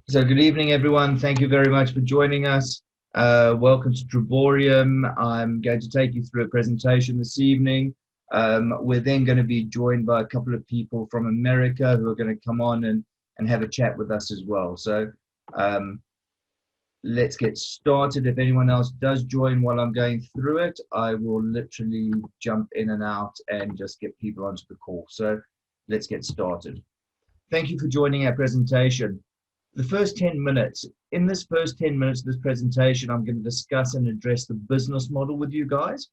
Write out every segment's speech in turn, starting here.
So good evening, everyone. Thank you very much for joining us. Welcome to Triborium. I'm going to take you through a presentation this evening. We're then going to be joined by a couple of people from America who are going to come on and have a chat with us as well. So let's get started. If anyone else does join while I'm going through it, I will literally jump in and out and just get people onto the call. So let's get started. Thank you for joining our presentation. The first 10 minutes, in this first 10 minutes of this presentation, I'm going to discuss and address the business model with you guys.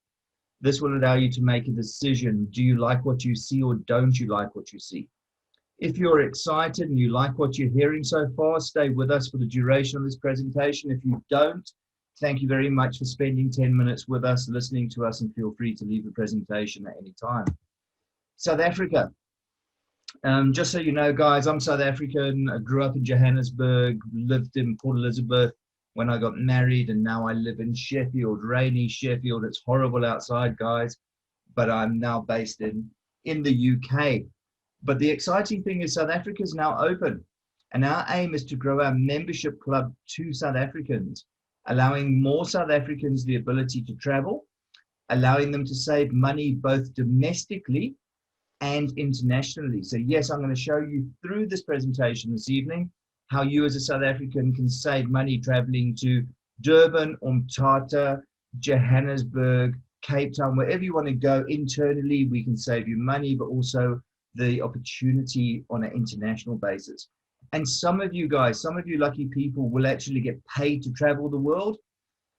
This will allow you to make a decision. Do you like what you see or don't you like what you see? If you're excited and you like what you're hearing so far, stay with us for the duration of this presentation. If you don't, thank you very much for spending 10 minutes with us, listening to us, and feel free to leave the presentation at any time. South Africa. Just so you know, guys, I'm South African. I grew up in Johannesburg, lived in Port Elizabeth when I got married, and now I live in Sheffield, rainy Sheffield. It's horrible outside, guys, but I'm now based in the UK. But the exciting thing is South Africa is now open, and our aim is to grow our membership club to South Africans, allowing more South Africans the ability to travel, allowing them to save money both domestically and internationally. So yes, I'm going to show you through this presentation this evening how you as a South African can save money traveling to Durban, Umtata, Johannesburg, Cape Town, wherever you want to go internally. We can save you money, but also the opportunity on an international basis. And some of you guys, some of you lucky people will actually get paid to travel the world.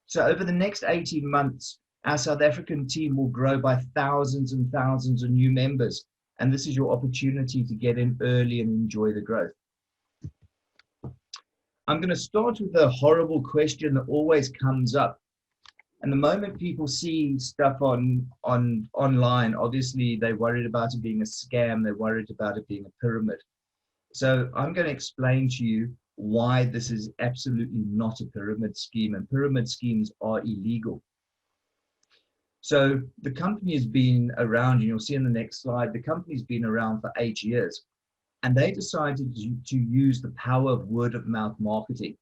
So over the next 18 months, our South African team will grow by thousands and thousands of new members. And this is your opportunity to get in early and enjoy the growth. I'm going to start with a horrible question that always comes up. And the moment people see stuff online, obviously they're worried about it being a scam. They're worried about it being a pyramid. So I'm going to explain to you why this is absolutely not a pyramid scheme, and pyramid schemes are illegal. So the company has been around, and you'll see in the next slide, the company's been around for 8 years, and they decided to use the power of word of mouth marketing,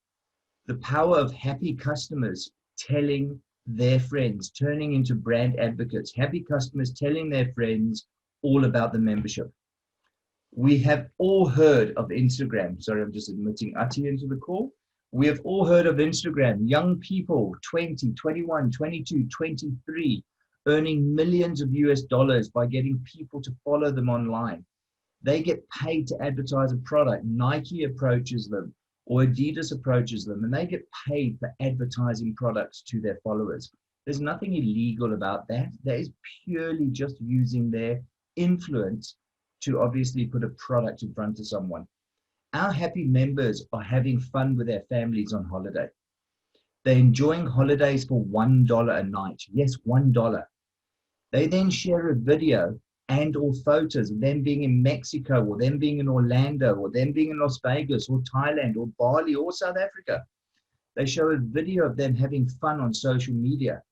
the power of happy customers telling their friends, turning into brand advocates, happy customers telling their friends all about the membership. We have all heard of Instagram. Sorry, I'm just admitting Ati into the call. We have all heard of Instagram. Young people, 20, 21, 22, 23, earning millions of US dollars by getting people to follow them online. They get paid to advertise a product. Nike approaches them or Adidas approaches them, and they get paid for advertising products to their followers. There's nothing illegal about that. That is purely just using their influence to obviously put a product in front of someone. Our happy members are having fun with their families on holiday. They're enjoying holidays for $1 a night. Yes, $1. They then share a video and or photos of them being in Mexico, or them being in Orlando, or them being in Las Vegas, or Thailand, or Bali, or South Africa. They show a video of them having fun on social media.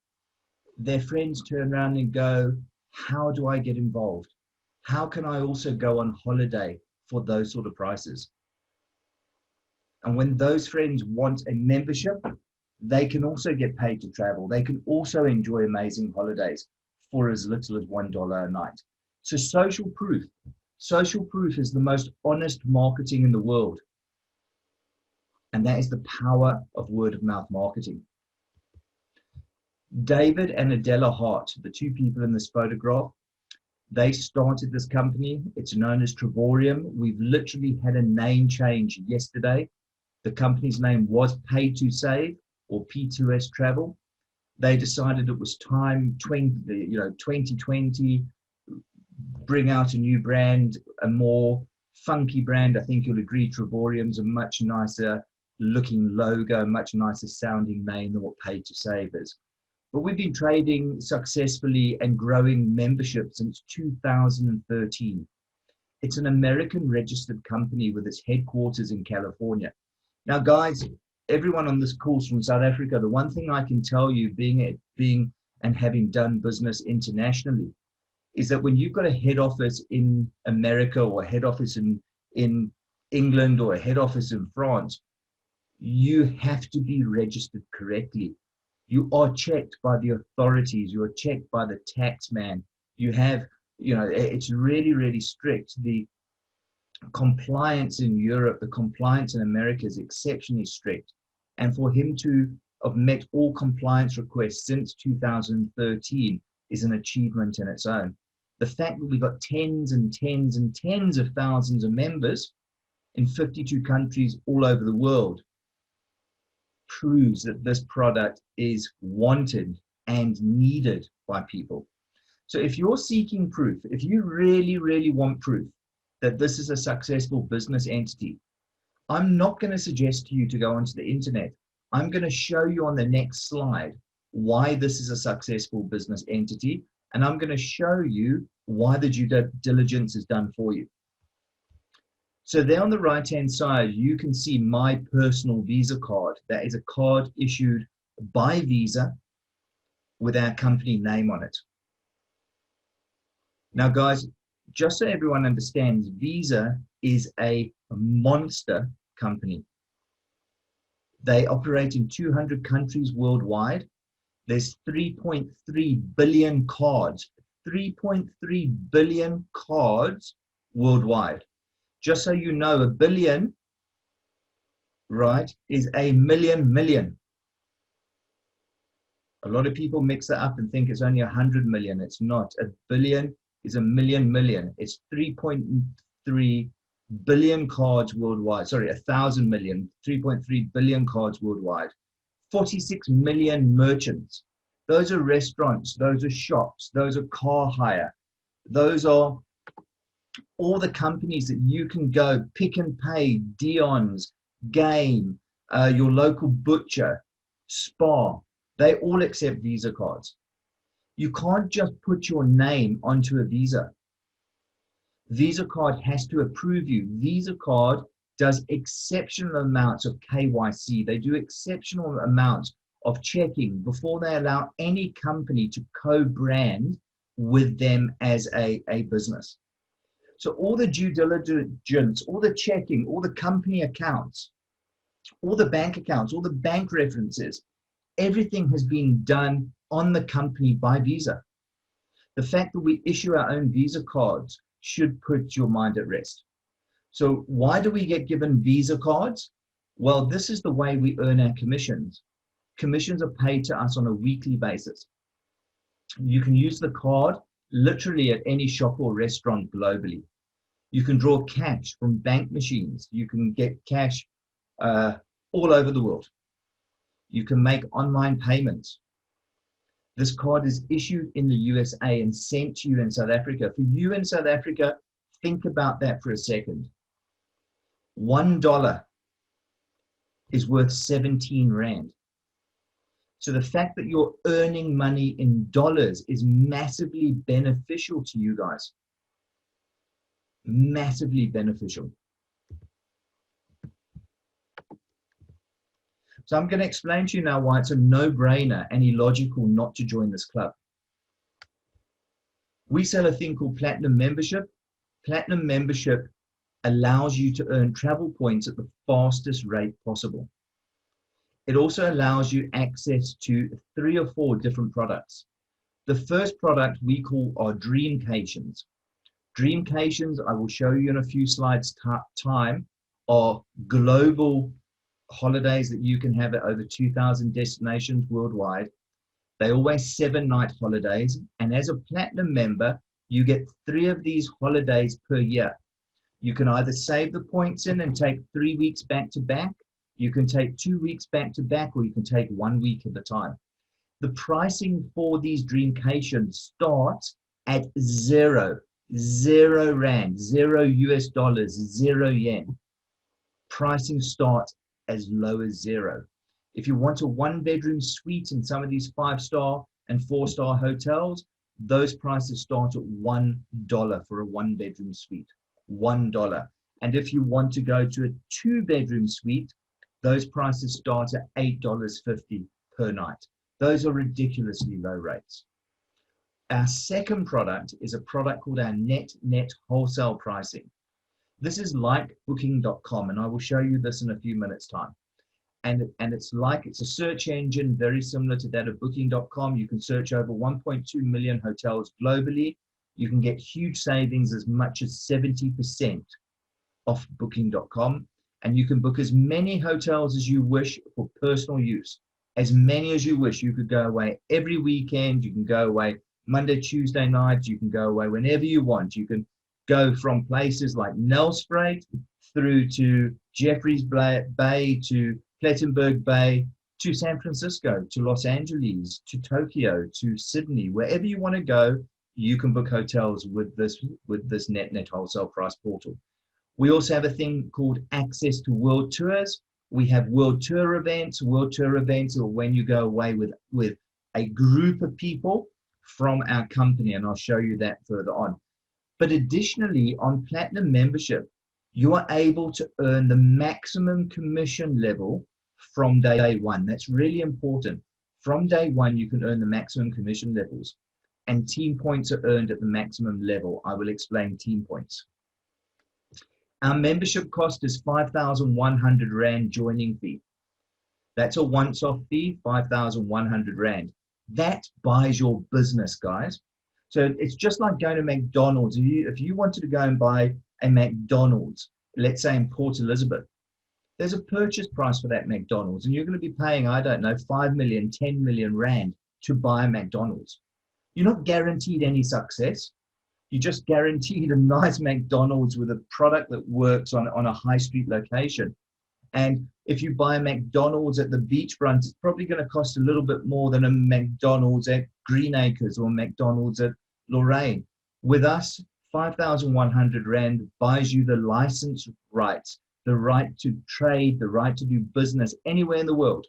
Their friends turn around and go, how do I get involved? How can I also go on holiday for those sort of prices? And when those friends want a membership, they can also get paid to travel. They can also enjoy amazing holidays for as little as $1 a night. So social proof is the most honest marketing in the world. And that is the power of word of mouth marketing. David and Adela Hart, the two people in this photograph, they started this company. It's known as Triborium. We've literally had a name change yesterday. The company's name was Pay to Save, or P2S Travel. They decided it was time, 2020, bring out a new brand, a more funky brand. I think you'll agree Triborium's a much nicer looking logo, a much nicer sounding name than what Pay to Save is. But we've been trading successfully and growing membership since 2013. It's an American registered company with its headquarters in California. Now, guys, everyone on this call is from South Africa. The one thing I can tell you, being and having done business internationally, is that when you've got a head office in America, or a head office in England, or a head office in France, you have to be registered correctly. You are checked by the authorities. You are checked by the tax man. You have, it's really, really strict. The compliance in Europe, the compliance in America is exceptionally strict. And for him to have met all compliance requests since 2013 is an achievement in its own. The fact that we've got tens and tens and tens of thousands of members in 52 countries all over the world proves that this product is wanted and needed by people. So if you're seeking proof, if you really, really want proof that this is a successful business entity, I'm not going to suggest to you to go onto the internet. I'm going to show you on the next slide why this is a successful business entity, and I'm going to show you why the due diligence is done for you. So there on the right-hand side, you can see my personal Visa card. That is a card issued by Visa with our company name on it. Now, guys, just so everyone understands, Visa is a monster company. They operate in 200 countries worldwide. There's 3.3 billion cards, 3.3 billion cards worldwide. Just so you know, a billion, right, is a million. A lot of people mix that up and think it's only 100 million. It's not. A billion is a million. It's 3.3 billion cards worldwide. Sorry, 1,000 million, 3.3 billion cards worldwide. 46 million merchants. Those are restaurants, those are shops, those are car hire. Those are all the companies that you can go pick and pay, Dion's, Game, your local butcher, Spa. They all accept Visa cards. You can't just put your name onto a Visa. Visa card has to approve you. Visa card does exceptional amounts of KYC. They do exceptional amounts of checking before they allow any company to co-brand with them as a business. So all the due diligence, all the checking, all the company accounts, all the bank accounts, all the bank references, everything has been done on the company by Visa. The fact that we issue our own Visa cards should put your mind at rest. So why do we get given Visa cards? Well, this is the way we earn our commissions. Commissions are paid to us on a weekly basis. You can use the card literally at any shop or restaurant globally. You can draw cash from bank machines. You can get cash all over the world. You can make online payments. This card is issued in the USA and sent to you in South Africa. For you in South Africa, think about that for a second. $1 is worth 17 Rand. So the fact that you're earning money in dollars is massively beneficial to you guys. Massively beneficial. So I'm going to explain to you now why it's a no-brainer and illogical not to join this club. We sell a thing called Platinum Membership. Platinum Membership allows you to earn travel points at the fastest rate possible. It also allows you access to 3 or 4 different products. The first product we call our Dreamcations. Dreamcations, I will show you in a few slides time, are global holidays that you can have at over 2,000 destinations worldwide. They're always 7-night holidays. And as a Platinum member, you get 3 of these holidays per year. You can either save the points in and take 3 weeks back to back. You can take 2 weeks back to back, or you can take 1 week at a time. The pricing for these Dreamcations starts at zero Rand, $0, 0 yen. Pricing starts as low as 0. If you want a 1-bedroom suite in some of these 5-star and 4-star hotels, those prices start at $1 for a 1-bedroom suite, $1. And if you want to go to a 2-bedroom suite, those prices start at $8.50 per night. Those are ridiculously low rates. Our second product is a product called our Net Wholesale Pricing. This is like Booking.com, and I will show you this in a few minutes' time. And it's a search engine very similar to that of booking.com. You can search over 1.2 million hotels globally. You can get huge savings as much as 70% off booking.com. And you can book as many hotels as you wish for personal use. As many as you wish. You could go away every weekend. You can go away Monday, Tuesday nights. You can go away whenever you want. You can go from places like Nelspruit through to Jeffreys Bay, to Plettenberg Bay, to San Francisco, to Los Angeles, to Tokyo, to Sydney. Wherever you want to go, you can book hotels with this Net Wholesale Price portal. We also have a thing called access to world tours. We have world tour events. World tour events are when you go away with a group of people from our company, and I'll show you that further on. But additionally, on Platinum membership, you are able to earn the maximum commission level from day one. That's really important. From day one, you can earn the maximum commission levels, and team points are earned at the maximum level. I will explain team points. Our membership cost is 5,100 Rand joining fee. That's a once-off fee, 5,100 Rand. That buys your business, guys. So it's just like going to McDonald's. If you wanted to go and buy a McDonald's, let's say in Port Elizabeth, there's a purchase price for that McDonald's, and you're going to be paying, I don't know, 5 million, 10 million Rand to buy a McDonald's. You're not guaranteed any success. You just guaranteed a nice McDonald's with a product that works on a high street location. And if you buy a McDonald's at the beachfront, it's probably going to cost a little bit more than a McDonald's at Green Acres or McDonald's at Lorraine. With us, 5,100 Rand buys you the license rights, the right to trade, the right to do business anywhere in the world.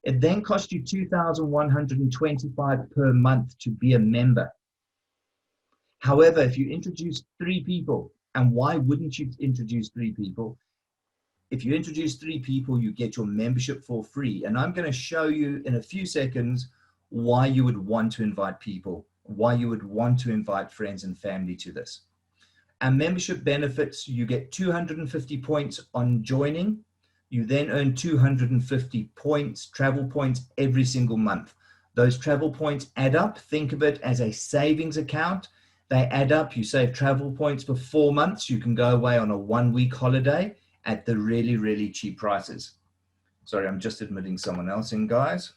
It then costs you 2,125 per month to be a member. However, if you introduce 3 people, and why wouldn't you introduce 3 people? If you introduce 3 people, you get your membership for free. And I'm going to show you in a few seconds why you would want to invite people, why you would want to invite friends and family to this. And membership benefits, you get 250 points on joining. You then earn 250 points, travel points every single month. Those travel points add up. Think of it as a savings account. They add up. You save travel points for 4 months. You can go away on a 1-week holiday at the really, really cheap prices. Sorry, I'm just admitting someone else in, guys.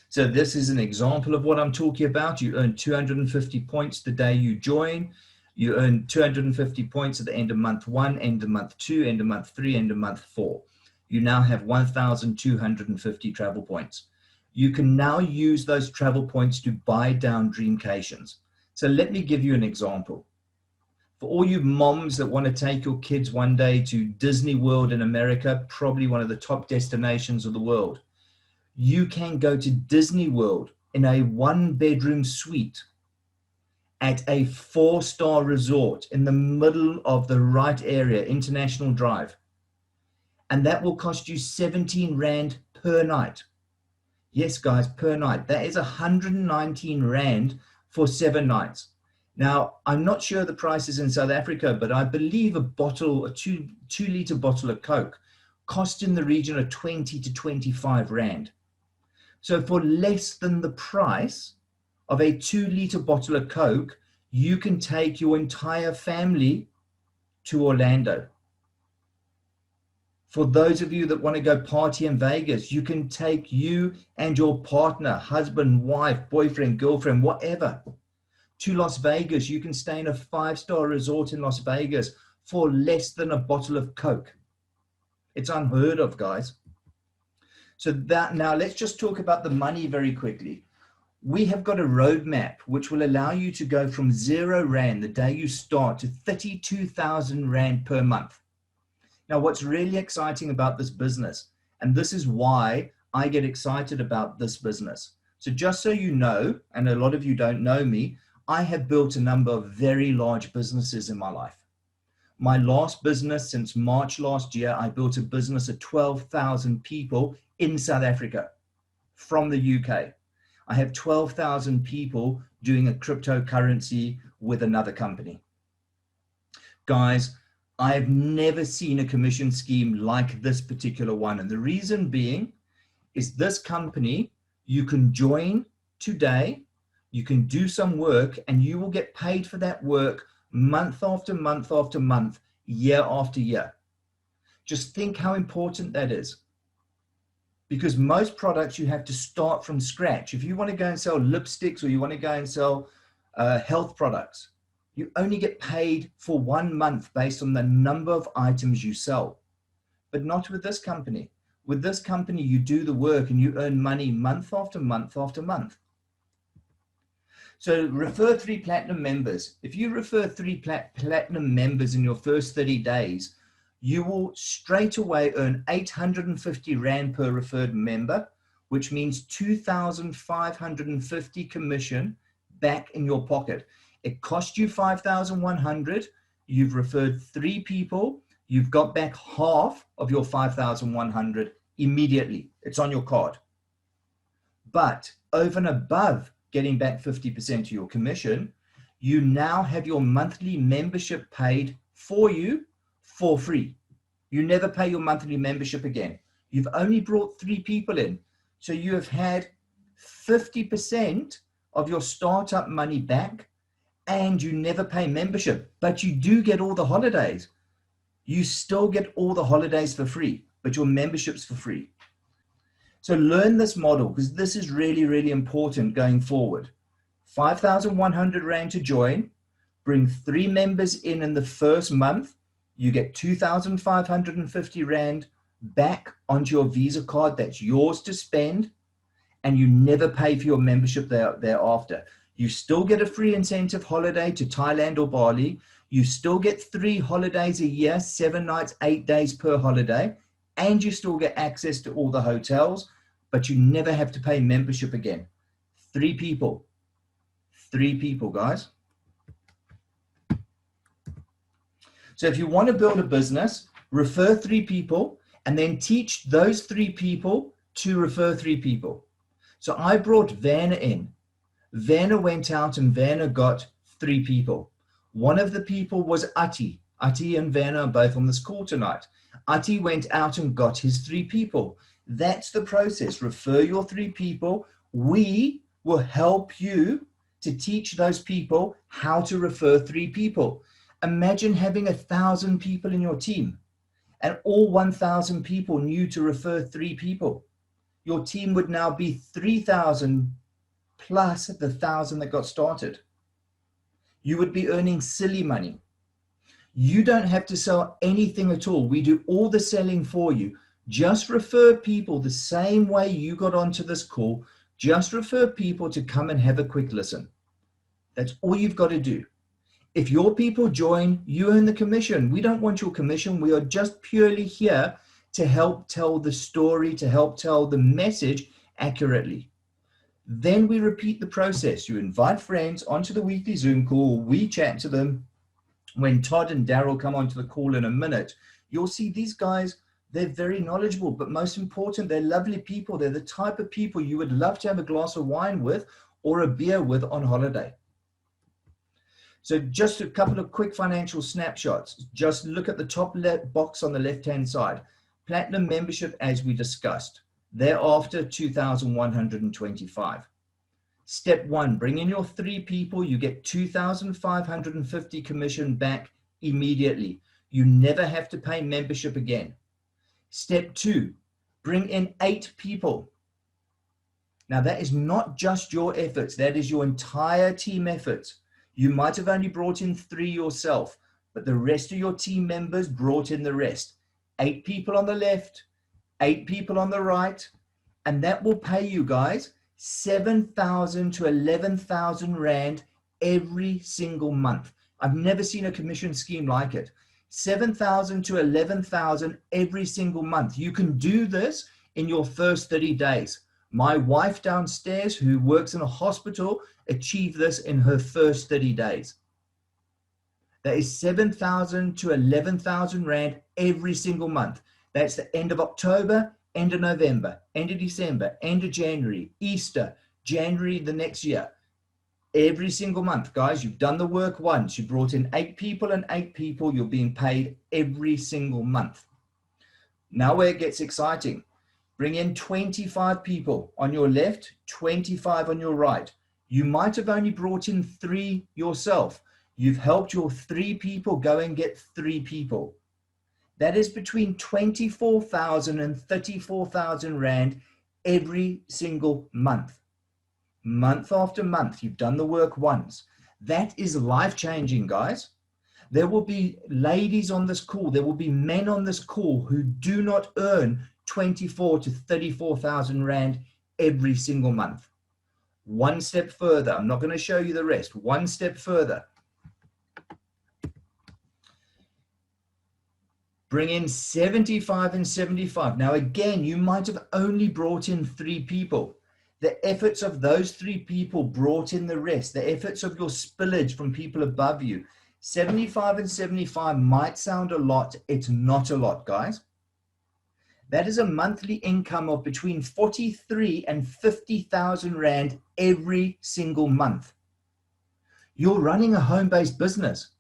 So this is an example of what I'm talking about. You earn 250 points the day you join. You earn 250 points at the end of month 1, end of month 2, end of month 3, end of month 4. You now have 1,250 travel points. You can now use those travel points to buy down dreamcations. So let me give you an example. For all you moms that want to take your kids one day to Disney World in America, probably one of the top destinations of the world, you can go to Disney World in a 1-bedroom suite at a 4-star resort in the middle of the right area, International Drive. And that will cost you 17 Rand per night. Yes, guys, per night. That is 119 Rand for 7 nights. Now, I'm not sure the prices in South Africa, but I believe a 2-liter bottle of Coke cost in the region of 20 to 25 Rand. So for less than the price of a 2-liter bottle of Coke, you can take your entire family to Orlando. For those of you that want to go party in Vegas, you can take you and your partner, husband, wife, boyfriend, girlfriend, whatever, to Las Vegas. You can stay in a 5-star resort in Las Vegas for less than a bottle of Coke. It's unheard of, guys. So that, now let's just talk about the money very quickly. We have got a roadmap which will allow you to go from 0 Rand the day you start to 32,000 Rand per month. Now, what's really exciting about this business, and this is why I get excited about this business. So just so you know, and a lot of you don't know me, I have built a number of very large businesses in my life. My last business since March last year, I built a business of 12,000 people in South Africa from the UK. I have 12,000 people doing a cryptocurrency with another company. Guys, I've never seen a commission scheme like this particular one. And the reason being is this company, you can join today, you can do some work, and you will get paid for that work month after month after month, year after year. Just think how important that is. Because most products you have to start from scratch. If you want to go and sell lipsticks or you want to go and sell health products, you only get paid for 1 month based on the number of items you sell. But not with this company. With this company, you do the work and you earn money month after month after month. So refer 3 platinum members. If you refer 3 platinum members in your first 30 days, you will straight away earn 850 Rand per referred member, which means 2,550 commission back in your pocket. It cost you 5,100. You've referred 3 people. You've got back half of your 5,100 immediately. It's on your card. But over and above getting back 50% of your commission, you now have your monthly membership paid for you for free. You never pay your monthly membership again. You've only brought 3 people in. So you have had 50% of your startup money back, and you never pay membership, but you do get all the holidays. You still get all the holidays for free, but your membership's for free. So learn this model, because this is really, really important going forward. 5,100 Rand to join, bring 3 members in the first month, you get 2,550 Rand back onto your Visa card. That's yours to spend, and you never pay for your membership thereafter. You still get a free incentive holiday to Thailand or Bali. You still get 3 holidays a year, 7 nights, 8 days per holiday, and you still get access to all the hotels, but you never have to pay membership again. 3 people. 3 people, guys. So if you want to build a business, refer 3 people and then teach those 3 people to refer 3 people. So I brought Werner in. Werner went out and Werner got 3 people. One of the people was Ati. Ati and Werner are both on this call tonight. Ati went out and got his 3 people. That's the process. Refer your 3 people. We will help you to teach those people how to refer 3 people. Imagine having 1,000 people in your team and all 1,000 people knew to refer 3 people. Your team would now be 3,000 plus the 1,000 that got started. You would be earning silly money. You don't have to sell anything at all. We do all the selling for you. Just refer people the same way you got onto this call. Just refer people to come and have a quick listen. That's all you've got to do. If your people join, you earn the commission. We don't want your commission. We are just purely here to help tell the story, to help tell the message accurately. Then we repeat the process. You invite friends onto the weekly Zoom call. We chat to them. When Todd and Daryl come onto the call in a minute, you'll see these guys, they're very knowledgeable, but most important, they're lovely people. They're the type of people you would love to have a glass of wine with or a beer with on holiday. So just a couple of quick financial snapshots. Just look at the top left box on the left-hand side. Platinum membership, as we discussed. Thereafter, 2,125. Step 1, bring in your 3 people. You get 2,550 commission back immediately. You never have to pay membership again. Step 2, bring in 8 people. Now that is not just your efforts. That is your entire team efforts. You might have only brought in 3 yourself, but the rest of your team members brought in the rest. 8 people on the left, 8 people on the right, and that will pay you guys 7,000 to 11,000 Rand every single month. I've never seen a commission scheme like it. 7,000 to 11,000 every single month. You can do this in your first 30 days. My wife downstairs, who works in a hospital, achieved this in her first 30 days. That is 7,000 to 11,000 Rand every single month. That's the end of October, end of November, end of December, end of January, Easter, January the next year. Every single month, guys, you've done the work once. You brought in 8 people and 8 people. You're being paid every single month. Now where it gets exciting. Bring in 25 people on your left, 25 on your right. You might have only brought in 3 yourself. You've helped your 3 people go and get 3 people. That is between 24,000 and 34,000 Rand every single month. Month after month, you've done the work once. That is life-changing, guys. There will be ladies on this call, there will be men on this call who do not earn 24 to 34,000 Rand every single month. One step further, I'm not going to show you the rest. One step further. Bring in 75 and 75. Now again, you might have only brought in 3 people. The efforts of those 3 people brought in the rest. The efforts of your spillage from people above you. 75 and 75 might sound a lot. It's not a lot, guys. That is a monthly income of between 43 and 50,000 Rand every single month. You're running a home-based business.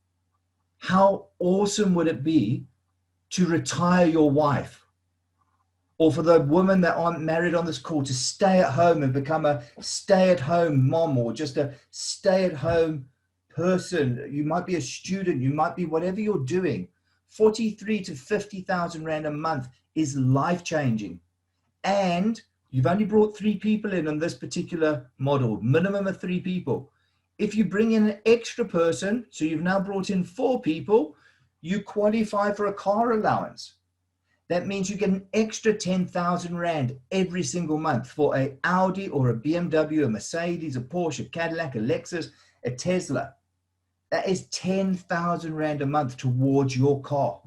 How awesome would it be to retire your wife? Or for the women that aren't married on this call, to stay at home and become a stay-at-home mom, or just a stay-at-home person. You might be a student, you might be whatever you're doing. 43 to 50,000 Rand a month is life-changing. And you've only brought 3 people in on this particular model, minimum of 3 people. If you bring in an extra person, so you've now brought in 4 people, you qualify for a car allowance. That means you get an extra 10,000 Rand every single month for a Audi or a BMW, a Mercedes, a Porsche, a Cadillac, a Lexus, a Tesla. That is 10,000 Rand a month towards your car.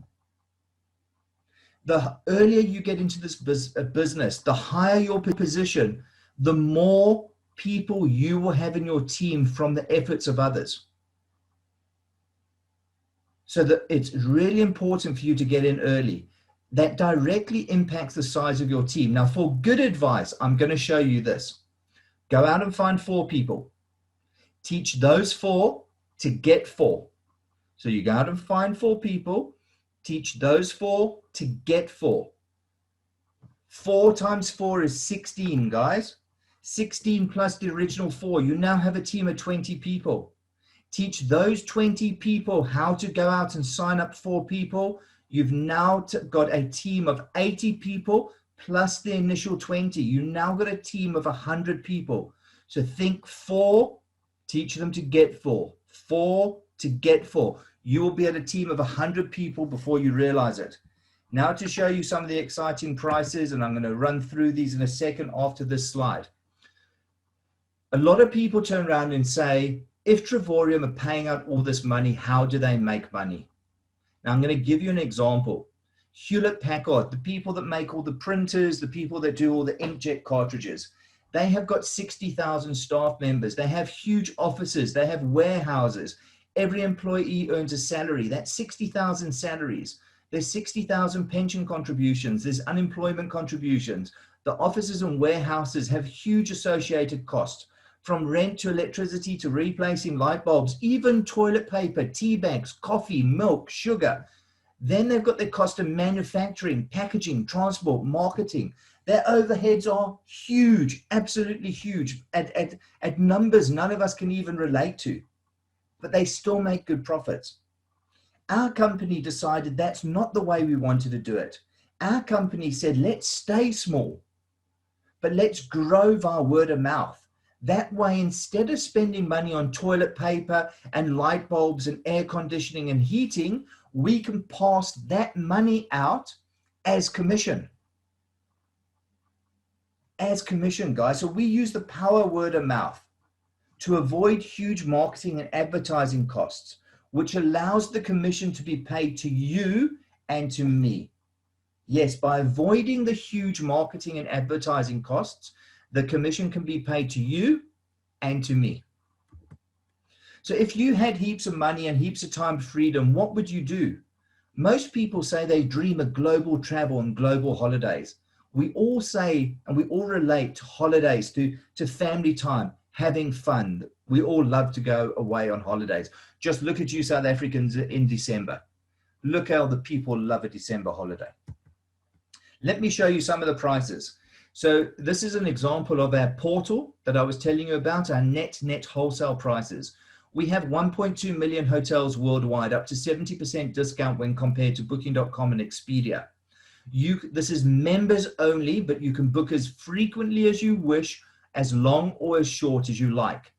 The earlier you get into this business, the higher your position, the more people you will have in your team from the efforts of others. So that it's really important for you to get in early. That directly impacts the size of your team. Now, for good advice, I'm going to show you this. Go out and find 4 people. Teach those 4 to get 4. So you go out and find 4 people. Teach those 4 to get 4. 4 times 4 is 16, guys. 16 plus the original 4. You now have a team of 20 people. Teach those 20 people how to go out and sign up 4 people. You've now got a team of 80 people plus the initial 20. You now got a team of 100 people. So think 4, teach them to get 4. 4 to get 4. You will be at a team of 100 people before you realize it. Now to show you some of the exciting prices, and I'm going to run through these in a second after this slide. A lot of people turn around and say, if Trevorium are paying out all this money, how do they make money? Now, I'm going to give you an example. Hewlett-Packard, the people that make all the printers, the people that do all the inkjet cartridges, they have got 60,000 staff members. They have huge offices. They have warehouses. Every employee earns a salary. That's 60,000 salaries. There's 60,000 pension contributions. There's unemployment contributions. The offices and warehouses have huge associated costs, from rent to electricity to replacing light bulbs, even toilet paper, tea bags, coffee, milk, sugar. Then they've got the cost of manufacturing, packaging, transport, marketing. Their overheads are huge, absolutely huge, at numbers none of us can even relate to, but they still make good profits. Our company decided that's not the way we wanted to do it. Our company said, let's stay small, but let's grow via word of mouth. That way, instead of spending money on toilet paper and light bulbs and air conditioning and heating, we can pass that money out as commission. As commission, guys. So we use the power word of mouth to avoid huge marketing and advertising costs, which allows the commission to be paid to you and to me. Yes, by avoiding the huge marketing and advertising costs, the commission can be paid to you and to me. So if you had heaps of money and heaps of time freedom, what would you do? Most people say they dream of global travel and global holidays. We all say, and we all relate to holidays, to family time, having fun. We all love to go away on holidays. Just look at you South Africans in December. Look how the people love a December holiday. Let me show you some of the prices. So this is an example of our portal that I was telling you about, our net wholesale prices. We have 1.2 million hotels worldwide, up to 70% discount when compared to Booking.com and Expedia. This is members only, but you can book as frequently as you wish, as long or as short as you like.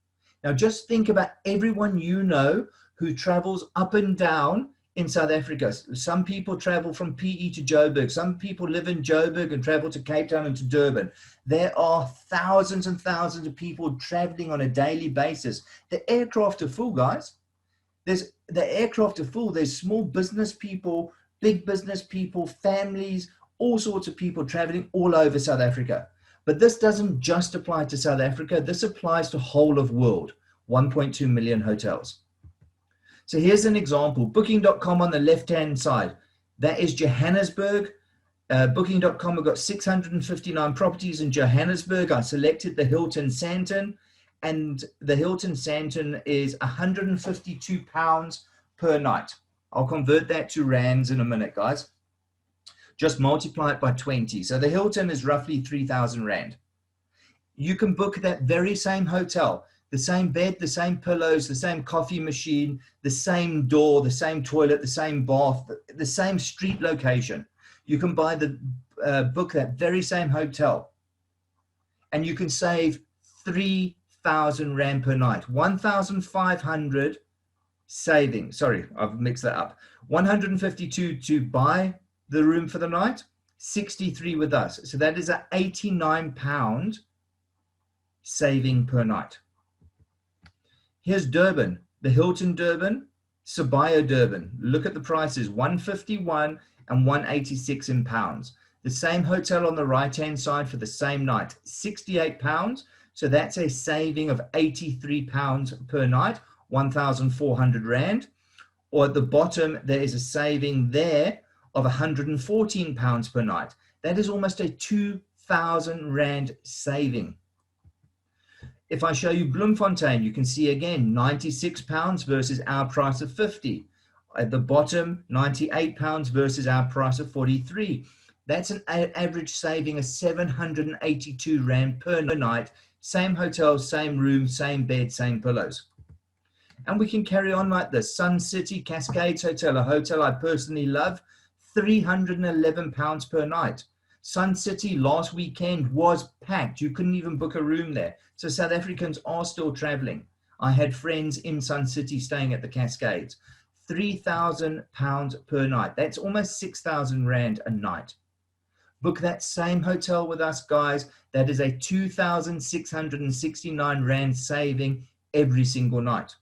Now just think about everyone you know who travels up and down in South Africa. Some people travel from PE to Joburg. Some people live in Joburg and travel to Cape Town and to Durban. There are thousands and thousands of people traveling on a daily basis. The aircraft are full, guys. The aircraft are full. There's small business people, big business people, families, all sorts of people traveling all over South Africa. But this doesn't just apply to South Africa. This applies to whole of world, 1.2 million hotels. So here's an example. Booking.com on the left-hand side. That is Johannesburg. Booking.com have got 659 properties in Johannesburg. I selected the Hilton Sandton, and the Hilton Sandton is £152 per night. I'll convert that to rands in a minute, guys. Just multiply it by 20. So the Hilton is roughly 3,000 rand. You can book that very same hotel, the same bed, the same pillows, the same coffee machine, the same door, the same toilet, the same bath, the same street location. You can buy book that very same hotel, and you can save 3,000 rand per night. 1,500 saving. Sorry, I've mixed that up. 152 to buy the room for the night, 63 with us. So that is an £89 saving per night. Here's Durban, the Hilton Durban, Sabaya Durban. Look at the prices, 151 and 186 in pounds. The same hotel on the right-hand side for the same night, £68. So that's a saving of £83 per night, 1,400 rand. Or at the bottom, there is a saving there of £114 per night. That is almost a 2,000 rand saving. If I show you Bloemfontein, you can see again, £96 versus our price of 50. At the bottom, £98 versus our price of 43. That's an average saving of 782 rand per night. Same hotel, same room, same bed, same pillows. And we can carry on like this. Sun City Cascades Hotel, a hotel I personally love, £311 per night. Sun City last weekend was packed. You couldn't even book a room there. So South Africans are still traveling. I had friends in Sun City staying at the Cascades. £3,000 per night. That's almost 6,000 rand a night. Book that same hotel with us, guys. That is a 2,669 rand saving every single night.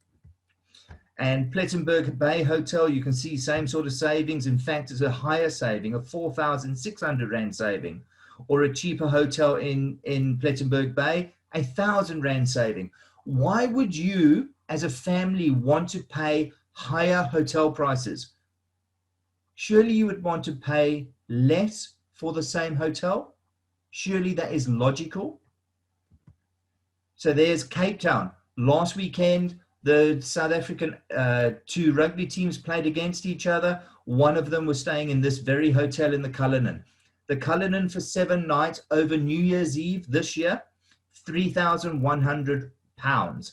And Plettenberg Bay Hotel, you can see same sort of savings. In fact, it's a higher saving of 4,600 rand saving. Or a cheaper hotel in Plettenberg Bay, 1,000 rand saving. Why would you, as a family, want to pay higher hotel prices? Surely you would want to pay less for the same hotel. Surely that is logical. So there's Cape Town. Last weekend, the South African two rugby teams played against each other. One of them was staying in this very hotel in the Cullinan. The Cullinan for 7 nights over New Year's Eve this year, £3,100.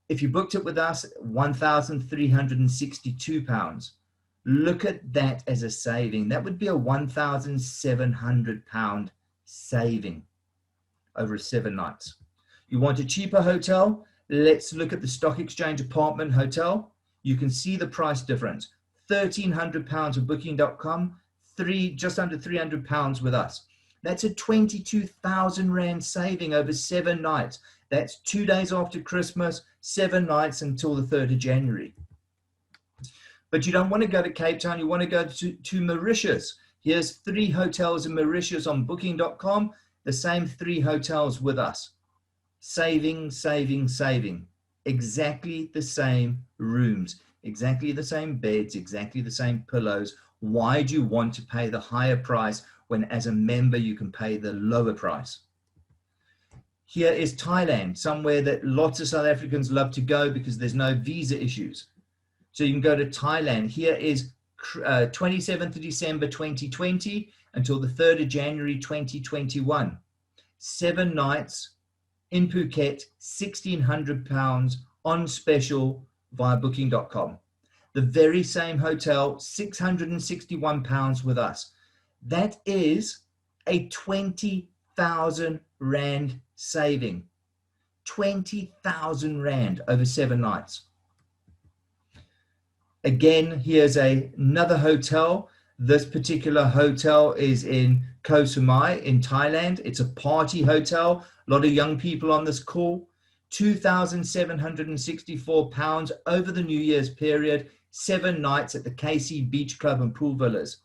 If you booked it with us, £1,362. Look at that as a saving. That would be a £1,700 saving over 7 nights. You want a cheaper hotel? Let's look at the Stock Exchange Apartment Hotel. You can see the price difference. £1,300 with Booking.com, just under £300 with us. That's a 22,000 rand saving over 7 nights. That's 2 days after Christmas, 7 nights until the 3rd of January. But you don't want to go to Cape Town, you want to go to Mauritius. Here's 3 hotels in Mauritius on Booking.com, the same 3 hotels with us. Saving, saving, saving. Exactly the same rooms, exactly the same beds, exactly the same pillows. Why do you want to pay the higher price when as a member you can pay the lower price? Here is Thailand, somewhere that lots of South Africans love to go because there's no visa issues. So you can go to Thailand. Here is 27th of December 2020 until the 3rd of January 2021. 7 nights in Phuket, £1,600 on special via booking.com. The very same hotel, £661 with us. That is a 20,000 Rand saving. 20,000 Rand over 7 nights. Again, here's another hotel. This particular hotel is in Koh Samui in Thailand. It's a party hotel. A lot of young people on this call. £2,764 over the New Year's period. 7 nights at the KC Beach Club and Pool Villas.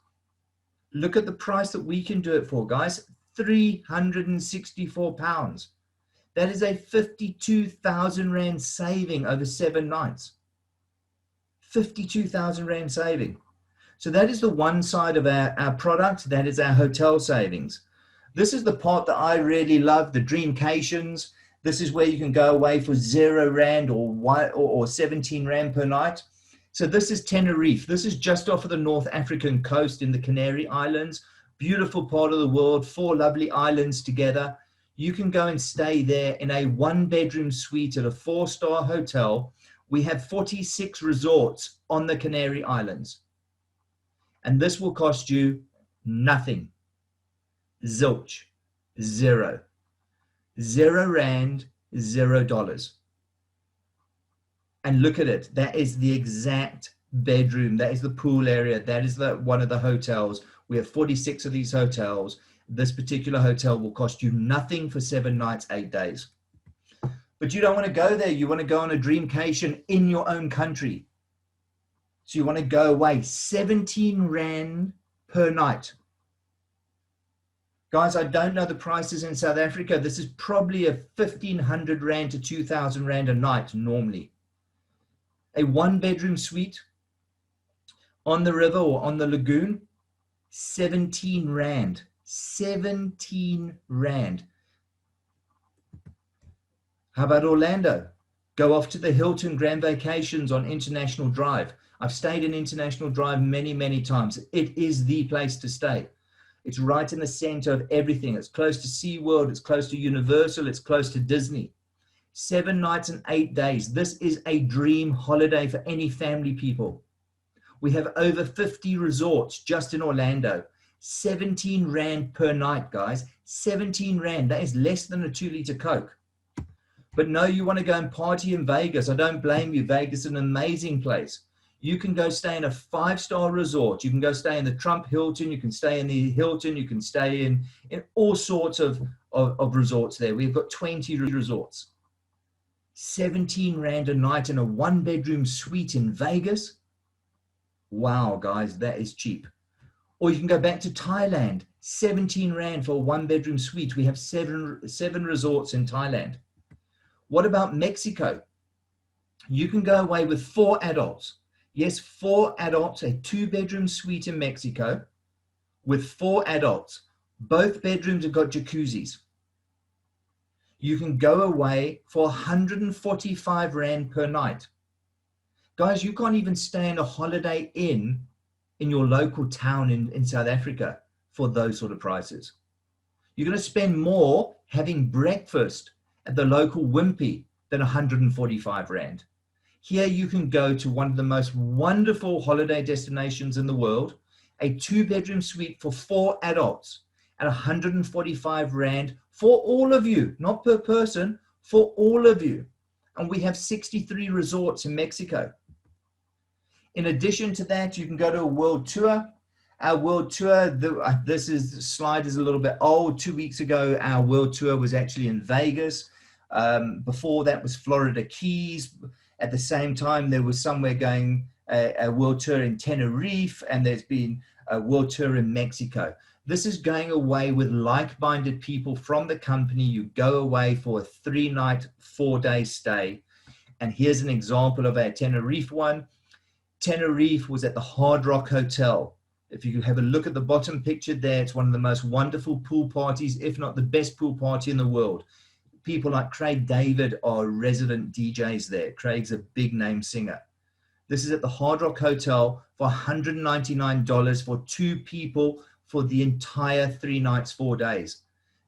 Look at the price that we can do it for, guys. £364. That is a 52,000 Rand saving over 7 nights. 52,000 Rand saving. So that is the one side of our product. That is our hotel savings. This is the part that I really love, the Dreamcations. This is where you can go away for 0 Rand or 17 Rand per night. So this is Tenerife. This is just off of the North African coast in the Canary Islands. Beautiful part of the world, 4 lovely islands together. You can go and stay there in a 1-bedroom suite at a 4-star hotel. We have 46 resorts on the Canary Islands. And this will cost you nothing. Zilch. 0. 0 Rand, $0. And look at it. That is the exact bedroom. That is the pool area. That is one of the hotels. We have 46 of these hotels. This particular hotel will cost you nothing for 7 nights, 8 days. But you don't want to go there. You want to go on a dreamcation in your own country. So you want to go away. 17 Rand per night. Guys, I don't know the prices in South Africa. This is probably a 1,500 Rand to 2,000 Rand a night normally. A 1-bedroom suite on the river or on the lagoon, 17 Rand. 17 Rand. How about Orlando? Go off to the Hilton Grand Vacations on International Drive. I've stayed in International Drive many, many times. It is the place to stay. It's right in the center of everything. It's close to SeaWorld. It's close to Universal. It's close to Disney. 7 nights and 8 days. This is a dream holiday for any family people. We have over 50 resorts just in Orlando. 17 Rand per night, guys. 17 Rand. That is less than a 2-liter Coke. But no, you want to go and party in Vegas. I don't blame you. Vegas is an amazing place. You can go stay in a 5-star resort. You can go stay in the Trump Hilton. You can stay in the Hilton. You can stay in all sorts of resorts there. We've got 20 resorts. 17 Rand a night in a 1-bedroom suite in Vegas. Wow, guys, that is cheap. Or you can go back to Thailand. 17 Rand for a 1-bedroom suite. We have seven resorts in Thailand. What about Mexico? You can go away with 4 adults. Yes, 4 adults, a 2-bedroom suite in Mexico with 4 adults. Both bedrooms have got jacuzzis. You can go away for 145 Rand per night. Guys, you can't even stay in a Holiday Inn in your local town in South Africa for those sort of prices. You're going to spend more having breakfast at the local Wimpy than 145 Rand. Here you can go to one of the most wonderful holiday destinations in the world, a 2-bedroom suite for 4 adults at 145 Rand for all of you, not per person, for all of you. And we have 63 resorts in Mexico. In addition to that, you can go to a world tour. Our world tour, this slide is a little bit old. 2 weeks ago, our world tour was actually in Vegas. Before that was Florida Keys. At the same time, there was somewhere going a world tour in Tenerife, and there's been a world tour in Mexico. This is going away with like-minded people from the company. You go away for a 3-night, 4-day stay. And here's an example of our Tenerife one. Tenerife was at the Hard Rock Hotel. If you have a look at the bottom picture there, it's one of the most wonderful pool parties, if not the best pool party in the world. people like Craig David are resident DJs there. Craig's a big name singer. This is at the Hard Rock Hotel for $199 for 2 people for the entire 3 nights, 4 days.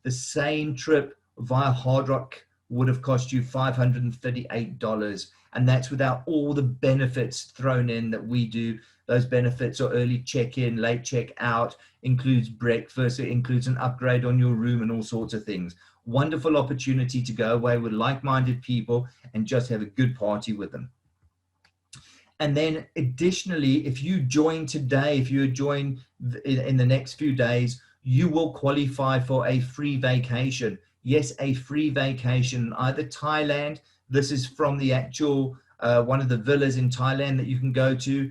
The same trip via Hard Rock would have cost you $538. And that's without all the benefits thrown in that we do. Those benefits are early check-in, late check-out, includes breakfast, it includes an upgrade on your room and all sorts of things. Wonderful opportunity to go away with like-minded people and just have a good party with them. And then additionally, if you join today, if you join in the next few days, you will qualify for a free vacation. Yes, a free vacation, either Thailand. This is from the actual, one of the villas in Thailand that you can go to,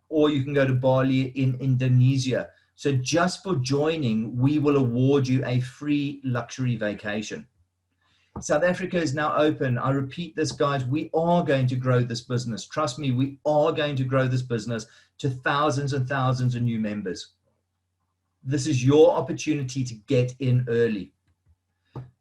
or you can go to Bali in Indonesia. So just for joining, we will award you a free luxury vacation. South Africa is now open. I repeat this, guys, we are going to grow this business. Trust me, we are going to grow this business to thousands and thousands of new members. This is your opportunity to get in early.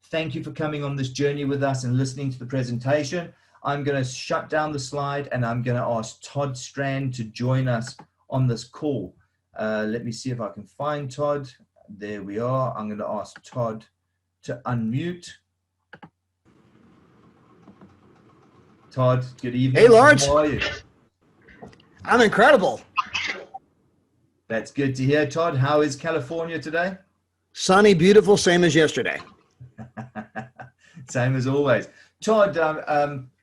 Thank you for coming on this journey with us and listening to the presentation. I'm going to shut down the slide and I'm going to ask Todd Strand to join us on this call. Let me see if I can find Todd. There we are. I'm going to ask Todd to unmute. Todd, good evening. Hey, Lawrence. How are you? I'm incredible. That's good to hear, Todd. How is California today? Sunny, beautiful, same as yesterday. Same as always. Todd,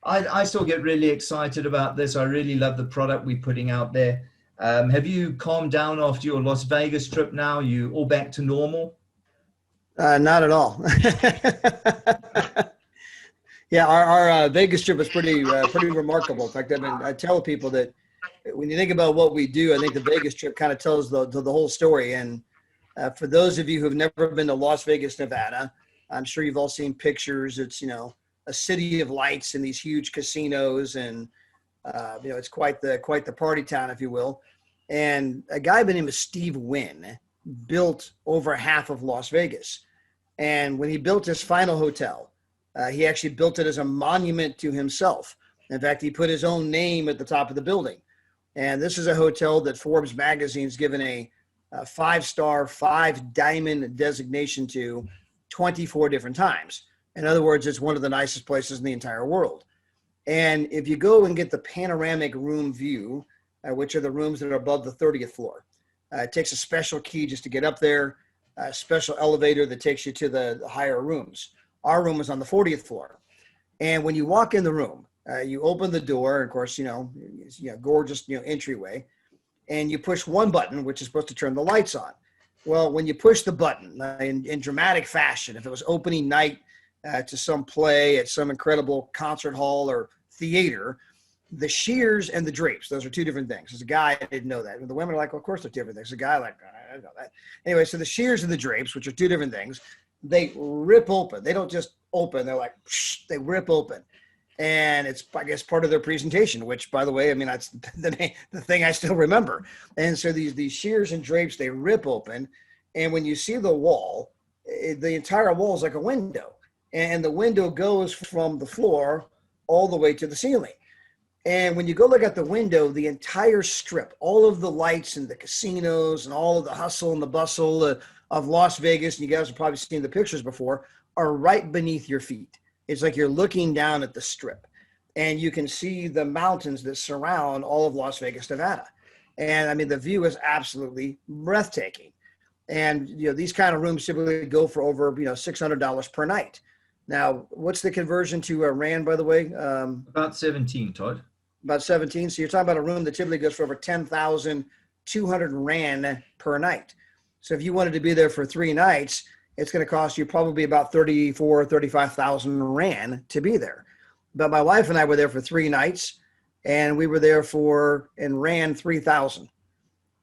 I still get really excited about this. I really love the product we're putting out there. Have you calmed down after your Las Vegas trip now? You all back to normal? Not at all. Yeah, our Vegas trip was pretty remarkable. In fact, I tell people that when you think about what we do, I think the Vegas trip kind of tells the whole story. And for those of you who've never been to Las Vegas, Nevada, I'm sure you've all seen pictures. It's, you know, a city of lights and these huge casinos, and you know, it's quite the party town, if you will. And a guy by the name of Steve Wynn built over half of Las Vegas. And when he built his final hotel, he actually built it as a monument to himself. In fact, he put his own name at the top of the building. And this is a hotel that Forbes magazine's given a 5-star, 5-diamond designation to 24 different times. In other words, it's one of the nicest places in the entire world. And if you go and get the panoramic room view, which are the rooms that are above the 30th floor, it takes a special key just to get up there, a special elevator that takes you to the higher rooms. Our room is on the 40th floor. And when you walk in the room, you open the door, of course, you know, gorgeous, you know, entryway, and you push one button, which is supposed to turn the lights on. Well, when you push the button in dramatic fashion, if it was opening night to some play at some incredible concert hall or theater, the shears and the drapes, those are 2 different things. As a guy, I didn't know that. And the women are like, well, of course they're different things. A guy like, I didn't know that. Anyway, so the shears and the drapes, which are 2 different things, they rip open. They don't just open. They're like, they rip open. And it's, I guess, part of their presentation, which, by the way, I mean, that's the thing I still remember. And so these shears and drapes, they rip open. And when you see the wall, the entire wall is like a window. And the window goes from the floor all the way to the ceiling. And when you go look at the window, the entire strip, all of the lights and the casinos and all of the hustle and the bustle of Las Vegas, and you guys have probably seen the pictures before, are right beneath your feet. It's like you're looking down at the strip, and you can see the mountains that surround all of Las Vegas, Nevada. And I mean, the view is absolutely breathtaking. And, you know, these kind of rooms typically go for over, you know, $600 per night. Now, what's the conversion to Rand, by the way? About 17, Todd. About 17. So you're talking about a room that typically goes for over 10,200 Rand per night. So if you wanted to be there for 3 nights, it's going to cost you probably about 35,000 Rand to be there. But my wife and I were there for 3 nights, and we were there for, in Rand, 3,000.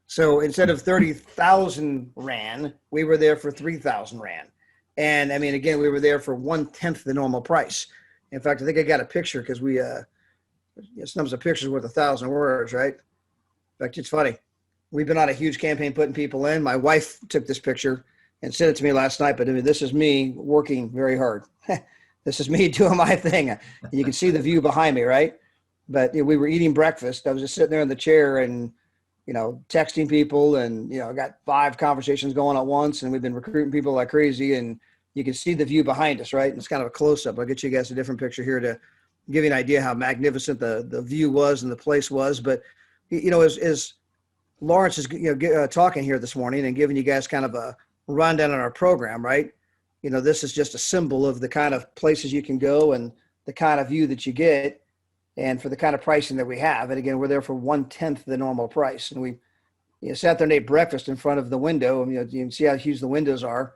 So instead of 30,000 Rand, we were there for 3,000 Rand. And I mean, again, we were there for 1/10 the normal price. In fact, I think I got a picture because we, sometimes a picture's worth 1,000 words, right? In fact, it's funny. We've been on a huge campaign putting people in. My wife took this picture, and sent it to me last night. But I mean, this is me working very hard. This is me doing my thing. You can see the view behind me, right? But we were eating breakfast. I was just sitting there in the chair and, texting people, and, I got 5 conversations going at once, and we've been recruiting people like crazy, and you can see the view behind us, right? And it's kind of a close up. I'll get you guys a different picture here to give you an idea how magnificent the view was and the place was. But, as Lawrence is, talking here this morning and giving you guys kind of a rundown on our program, right? This is just a symbol of the kind of places you can go and the kind of view that you get, and for the kind of pricing that we have. And again, we're there for 1/10 the normal price. And we sat there and ate breakfast in front of the window. You can see how huge the windows are.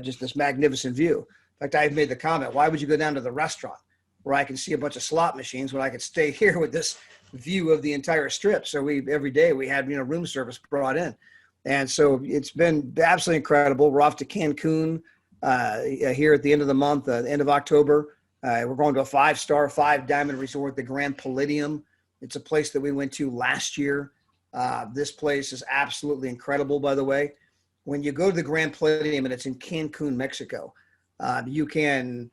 Just this magnificent view. In fact, I've made the comment, why would you go down to the restaurant where I can see a bunch of slot machines when I could stay here with this view of the entire strip? So every day we had, room service brought in. And so it's been absolutely incredible. We're off to Cancun here at the end of the month, end of October. We're going to a 5-star, 5-diamond resort, the Grand Palladium. It's a place that we went to last year. This place is absolutely incredible, by the way. When you go to the Grand Palladium, and it's in Cancun, Mexico, you can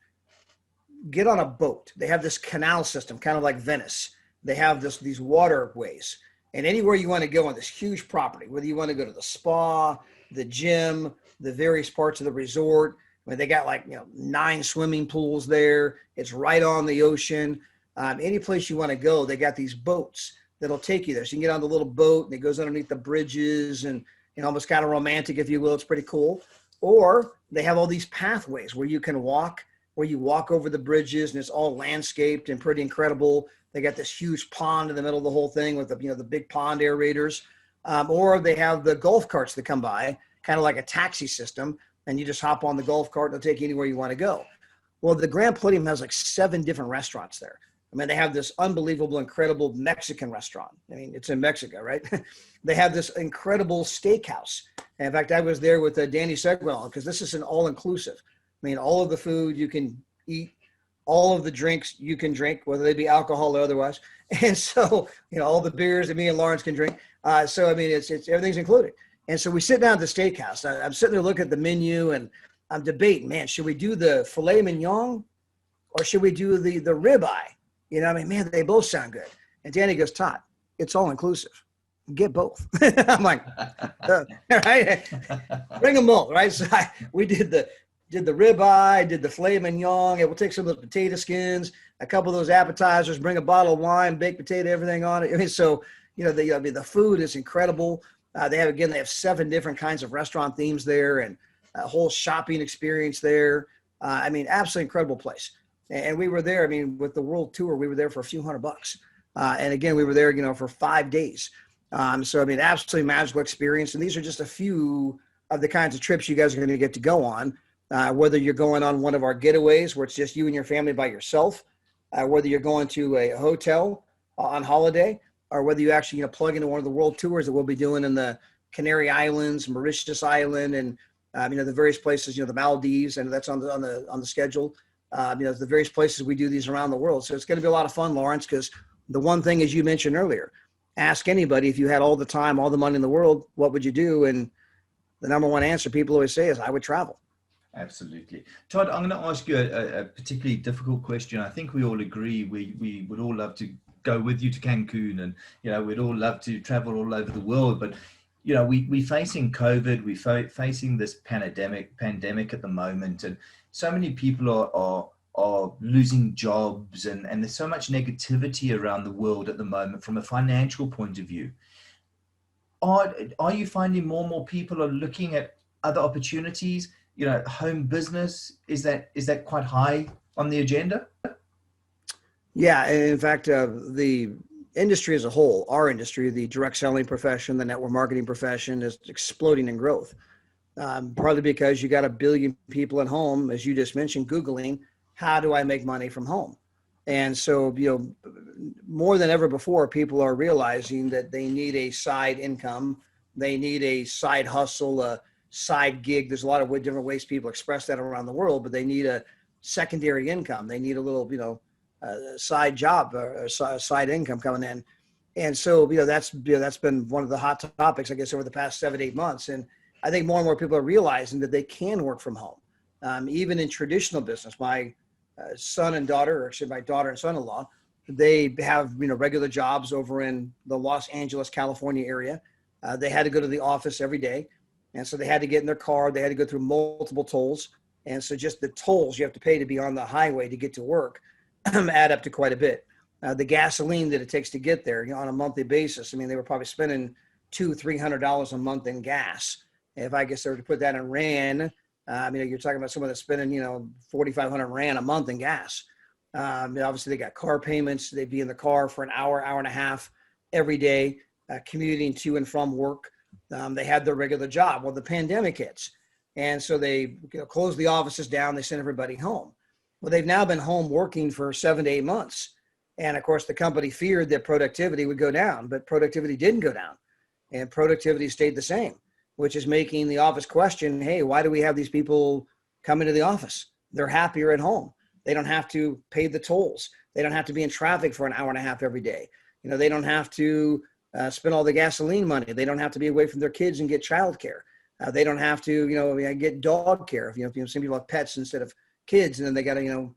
get on a boat. They have this canal system, kind of like Venice. They have these waterways. And anywhere you want to go on this huge property, whether you want to go to the spa, the gym, the various parts of the resort, they got 9 swimming pools there. It's right on the ocean. Any place you want to go, they got these boats that'll take you there. So you can get on the little boat, and it goes underneath the bridges, and almost kind of romantic, if you will. It's pretty cool. Or they have all these pathways where you can walk, where you walk over the bridges, and it's all landscaped and pretty incredible. They got this huge pond in the middle of the whole thing with the big pond aerators. Or they have the golf carts that come by, kind of like a taxi system, and you just hop on the golf cart and it'll take you anywhere you want to go. Well, the Grand Palladium has 7 different restaurants there. I mean, they have this unbelievable, incredible Mexican restaurant. I mean, it's in Mexico, right? They have this incredible steakhouse. And in fact, I was there with Danny Segwell, because this is an all-inclusive. I mean, all of the food you can eat, all of the drinks you can drink, whether they be alcohol or otherwise. And so, all the beers that me and Lawrence can drink. So, I mean, it's everything's included. And so we sit down at the steakhouse. I'm sitting there looking at the menu, and I'm debating, man, should we do the filet mignon or should we do the ribeye? Man, they both sound good. And Danny goes, Todd, it's all inclusive. Get both. I'm like, right? Bring them both, right? So we did the ribeye, did the filet mignon, and we'll take some of those potato skins, a couple of those appetizers, bring a bottle of wine, baked potato, everything on it. I mean, so, the food is incredible. They have 7 different kinds of restaurant themes there, and a whole shopping experience there. Absolutely incredible place. And we were there, with the world tour, we were there for a few $100. And again, we were there, for 5 days. Absolutely magical experience. And these are just a few of the kinds of trips you guys are going to get to go on, whether you're going on one of our getaways where it's just you and your family by yourself, whether you're going to a hotel on holiday, or whether you actually plug into one of the world tours that we'll be doing in the Canary Islands, Mauritius Island, and the various places, the Maldives, and that's on the schedule. The various places we do these around the world. So it's going to be a lot of fun, Lawrence, because the one thing, as you mentioned earlier, ask anybody, if you had all the time, all the money in the world, what would you do? And the number one answer people always say is, I would travel. Absolutely. Todd, I'm going to ask you a particularly difficult question. I think we all agree we would all love to go with you to Cancun, and we'd all love to travel all over the world, but we're facing COVID, we're facing this pandemic at the moment, and so many people are losing jobs, and there's so much negativity around the world at the moment from a financial point of view. Are you finding more and more people are looking at other opportunities? Home business, is that quite high on the agenda? Yeah, in fact, the industry as a whole, our industry, the direct selling profession, the network marketing profession, is exploding in growth. Partly because you got 1 billion people at home, as you just mentioned, Googling, how do I make money from home? And so, more than ever before, people are realizing that they need a side income. They need a side hustle, a side gig. There's a lot of different ways people express that around the world, but they need a secondary income. They need a little, side job or side income coming in. And so, that's been one of the hot topics, I guess, over the past 7-8 months. And I think more and more people are realizing that they can work from home. Even in traditional business, my son and daughter, or actually my daughter and son-in-law, they have, regular jobs over in the Los Angeles, California area. They had to go to the office every day. And so they had to get in their car. They had to go through multiple tolls. And so just the tolls you have to pay to be on the highway to get to work add up to quite a bit. The gasoline that it takes to get there, on a monthly basis, I mean, they were probably spending $200-300 a month in gas. If I guess they were to put that in rand, you're talking about someone that's spending, 4,500 rand a month in gas. Obviously, they got car payments. They'd be in the car for an hour, hour and a half every day, commuting to and from work. They had their regular job. Well, the pandemic hits. And so they closed the offices down. They sent everybody home. Well, they've now been home working for 7 to 8 months. And of course, the company feared that productivity would go down, but productivity didn't go down. And productivity stayed the same, which is making the office question, hey, why do we have these people come into the office? They're happier at home. They don't have to pay the tolls. They don't have to be in traffic for an hour and a half every day. They don't have to spend all the gasoline money. They don't have to be away from their kids and get childcare. They don't have to, get dog care. If some people have pets instead of kids, and then they got to,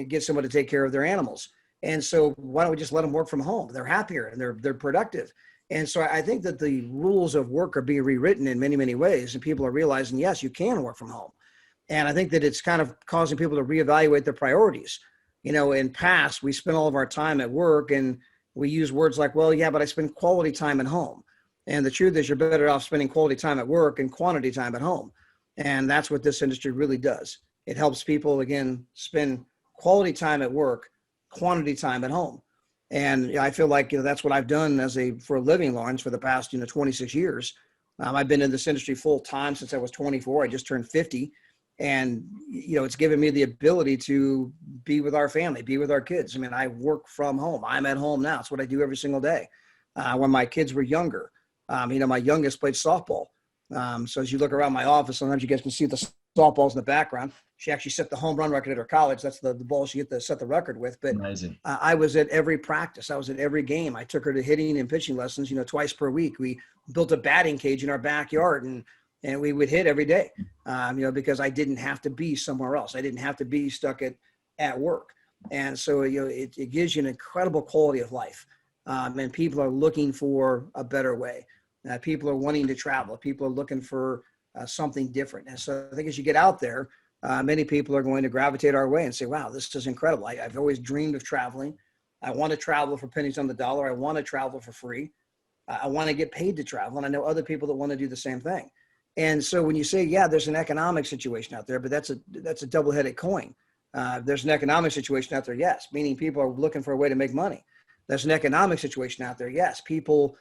get someone to take care of their animals. And so why don't we just let them work from home? They're happier and they're productive. And so I think that the rules of work are being rewritten in many, many ways, and people are realizing, yes, you can work from home. And I think that it's kind of causing people to reevaluate their priorities. In past, we spent all of our time at work, and we use words like, well, yeah, but I spend quality time at home. And the truth is you're better off spending quality time at work and quantity time at home. And that's what this industry really does. It helps people, again, spend quality time at work, quantity time at home. And I feel like, that's what I've done for a living, Lawrence, for the past, 26 years. I've been in this industry full time since I was 24. I just turned 50. And, it's given me the ability to be with our family, be with our kids. I mean, I work from home. I'm at home now. It's what I do every single day. When my kids were younger, my youngest played softball. So as you look around my office, sometimes you guys can see the softballs in the background. She actually set the home run record at her college. That's the ball she get to set the record with. But amazing. I was at every practice. I was at every game. I took her to hitting and pitching lessons, twice per week. We built a batting cage in our backyard, and we would hit every day, because I didn't have to be somewhere else. I didn't have to be stuck at work. And so, it gives you an incredible quality of life. And people are looking for a better way. People are wanting to travel. People are looking for something different. And so I think as you get out there, many people are going to gravitate our way and say, wow, this is incredible. I've always dreamed of traveling. I want to travel for pennies on the dollar. I want to travel for free. I want to get paid to travel. And I know other people that want to do the same thing. And so when you say, yeah, there's an economic situation out there, but that's a double-headed coin. There's an economic situation out there, yes, meaning people are looking for a way to make money. There's an economic situation out there, yes. People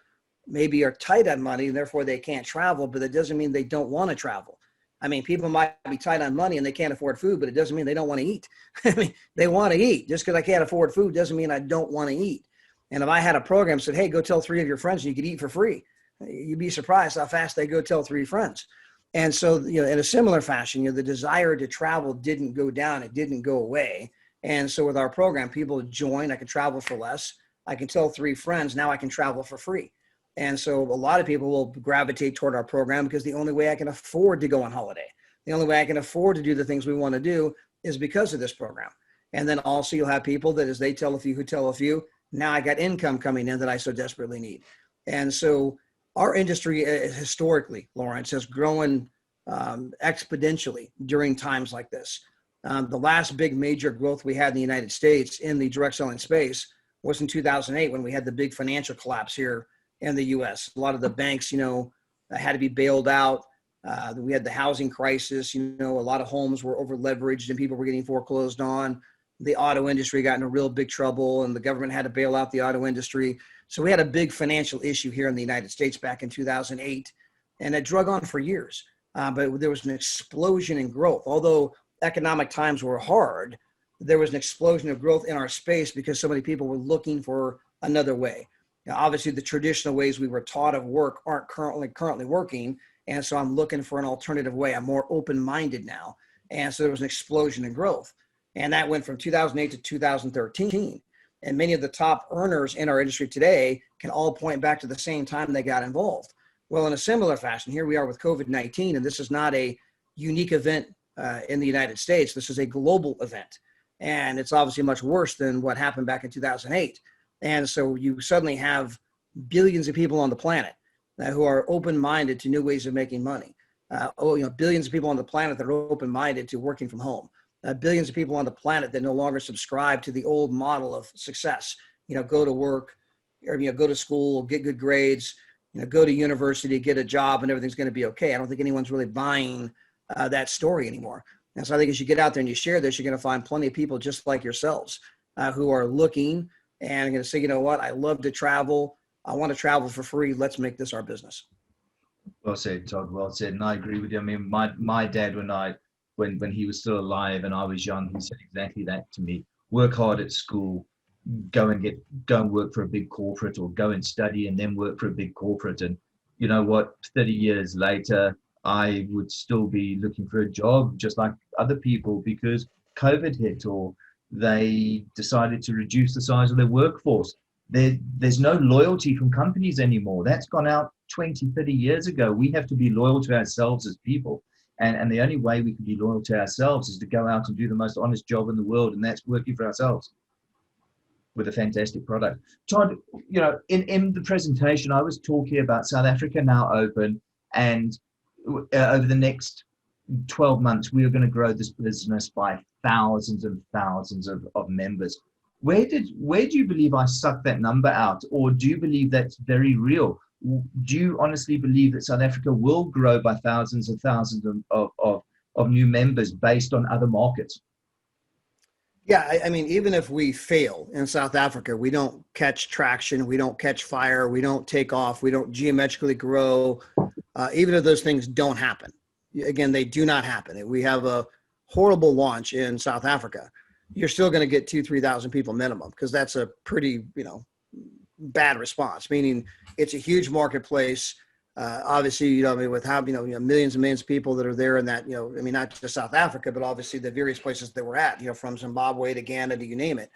maybe are tight on money and therefore they can't travel, but that doesn't mean they don't want to travel. I mean, people might be tight on money and they can't afford food, but it doesn't mean they don't want to eat. I mean, they want to eat. Just because I can't afford food doesn't mean I don't want to eat. And if I had a program that said, hey, go tell 3 of your friends and you could eat for free, you'd be surprised how fast they go tell 3 friends. And so, in a similar fashion, the desire to travel didn't go down. It didn't go away. And so with our program, people join. I can travel for less. I can tell 3 friends. Now I can travel for free. And so a lot of people will gravitate toward our program because the only way I can afford to go on holiday, the only way I can afford to do the things we want to do is because of this program. And then also you'll have people that as they tell a few who tell a few, now I got income coming in that I so desperately need. And so our industry historically, Lawrence, has grown exponentially during times like this. The last big major growth we had in the United States in the direct selling space was in 2008 when we had the big financial collapse here in the U.S. A lot of the banks, had to be bailed out. We had the housing crisis. A lot of homes were over leveraged and people were getting foreclosed on. The auto industry got into real big trouble and the government had to bail out the auto industry. So we had a big financial issue here in the United States back in 2008, and it drug on for years. But there was an explosion in growth. Although economic times were hard, there was an explosion of growth in our space because so many people were looking for another way. Now, obviously, the traditional ways we were taught of work aren't currently working, and so I'm looking for an alternative way. I'm more open-minded now, and so there was an explosion in growth. And that went from 2008 to 2013. And many of the top earners in our industry today can all point back to the same time they got involved. Well, in a similar fashion, here we are with COVID-19, and this is not a unique event in the United States. This is a global event, and it's obviously much worse than what happened back in 2008. And so you suddenly have billions of people on the planet who are open-minded to new ways of making money. Billions of people on the planet that are open-minded to working from home. Billions of people on the planet that no longer subscribe to the old model of success. Go to work, or go to school, get good grades, go to university, get a job, and everything's going to be okay. I don't think anyone's really buying that story anymore. And so I think as you get out there and you share this, you're going to find plenty of people just like yourselves who are looking and going to say, you know what, I love to travel. I want to travel for free. Let's make this our business. Well said, Todd. Well said. And I agree with you. I mean, my dad, when he was still alive and I was young, he said exactly that to me. Work hard at school, go and work for a big corporate, or go and study and then work for a big corporate. And you know what, 30 years later, I would still be looking for a job just like other people, because COVID hit, or they decided to reduce the size of their workforce. There's no loyalty from companies anymore. That's gone out 20, 30 years ago. We have to be loyal to ourselves as people. And the only way we can be loyal to ourselves is to go out and do the most honest job in the world, and that's working for ourselves with a fantastic product. Todd, in the presentation, I was talking about South Africa now open, and over the next 12 months, we are going to grow this business by thousands and thousands of members. Where do you believe I sucked that number out, or do you believe that's very real? Do you honestly believe that South Africa will grow by thousands and thousands of new members based on other markets? Yeah, I mean, even if we fail in South Africa, we don't catch traction, we don't catch fire, we don't take off, we don't geometrically grow. Even if those things don't happen, again, they do not happen. If we have a horrible launch in South Africa, you're still going to get 2,000-3,000 people minimum, because that's a pretty, bad response, meaning it's a huge marketplace. Obviously, with how, millions and millions of people that are there in that, not just South Africa, but obviously the various places that we're at, from Zimbabwe to Ghana to you name it.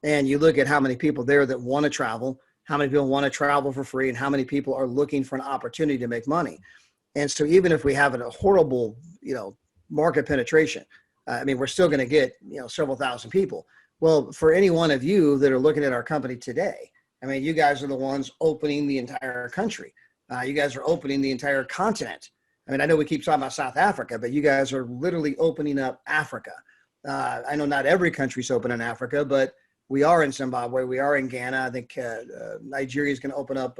And you look at how many people there that want to travel, how many people want to travel for free, and how many people are looking for an opportunity to make money. And so even if we have a horrible, market penetration, we're still going to get, several thousand people. Well, for any one of you that are looking at our company today, you guys are the ones opening the entire country. You guys are opening the entire continent. I know we keep talking about South Africa, but you guys are literally opening up Africa. I know not every country's open in Africa, but we are in Zimbabwe. We are in Ghana. I think Nigeria is going to open up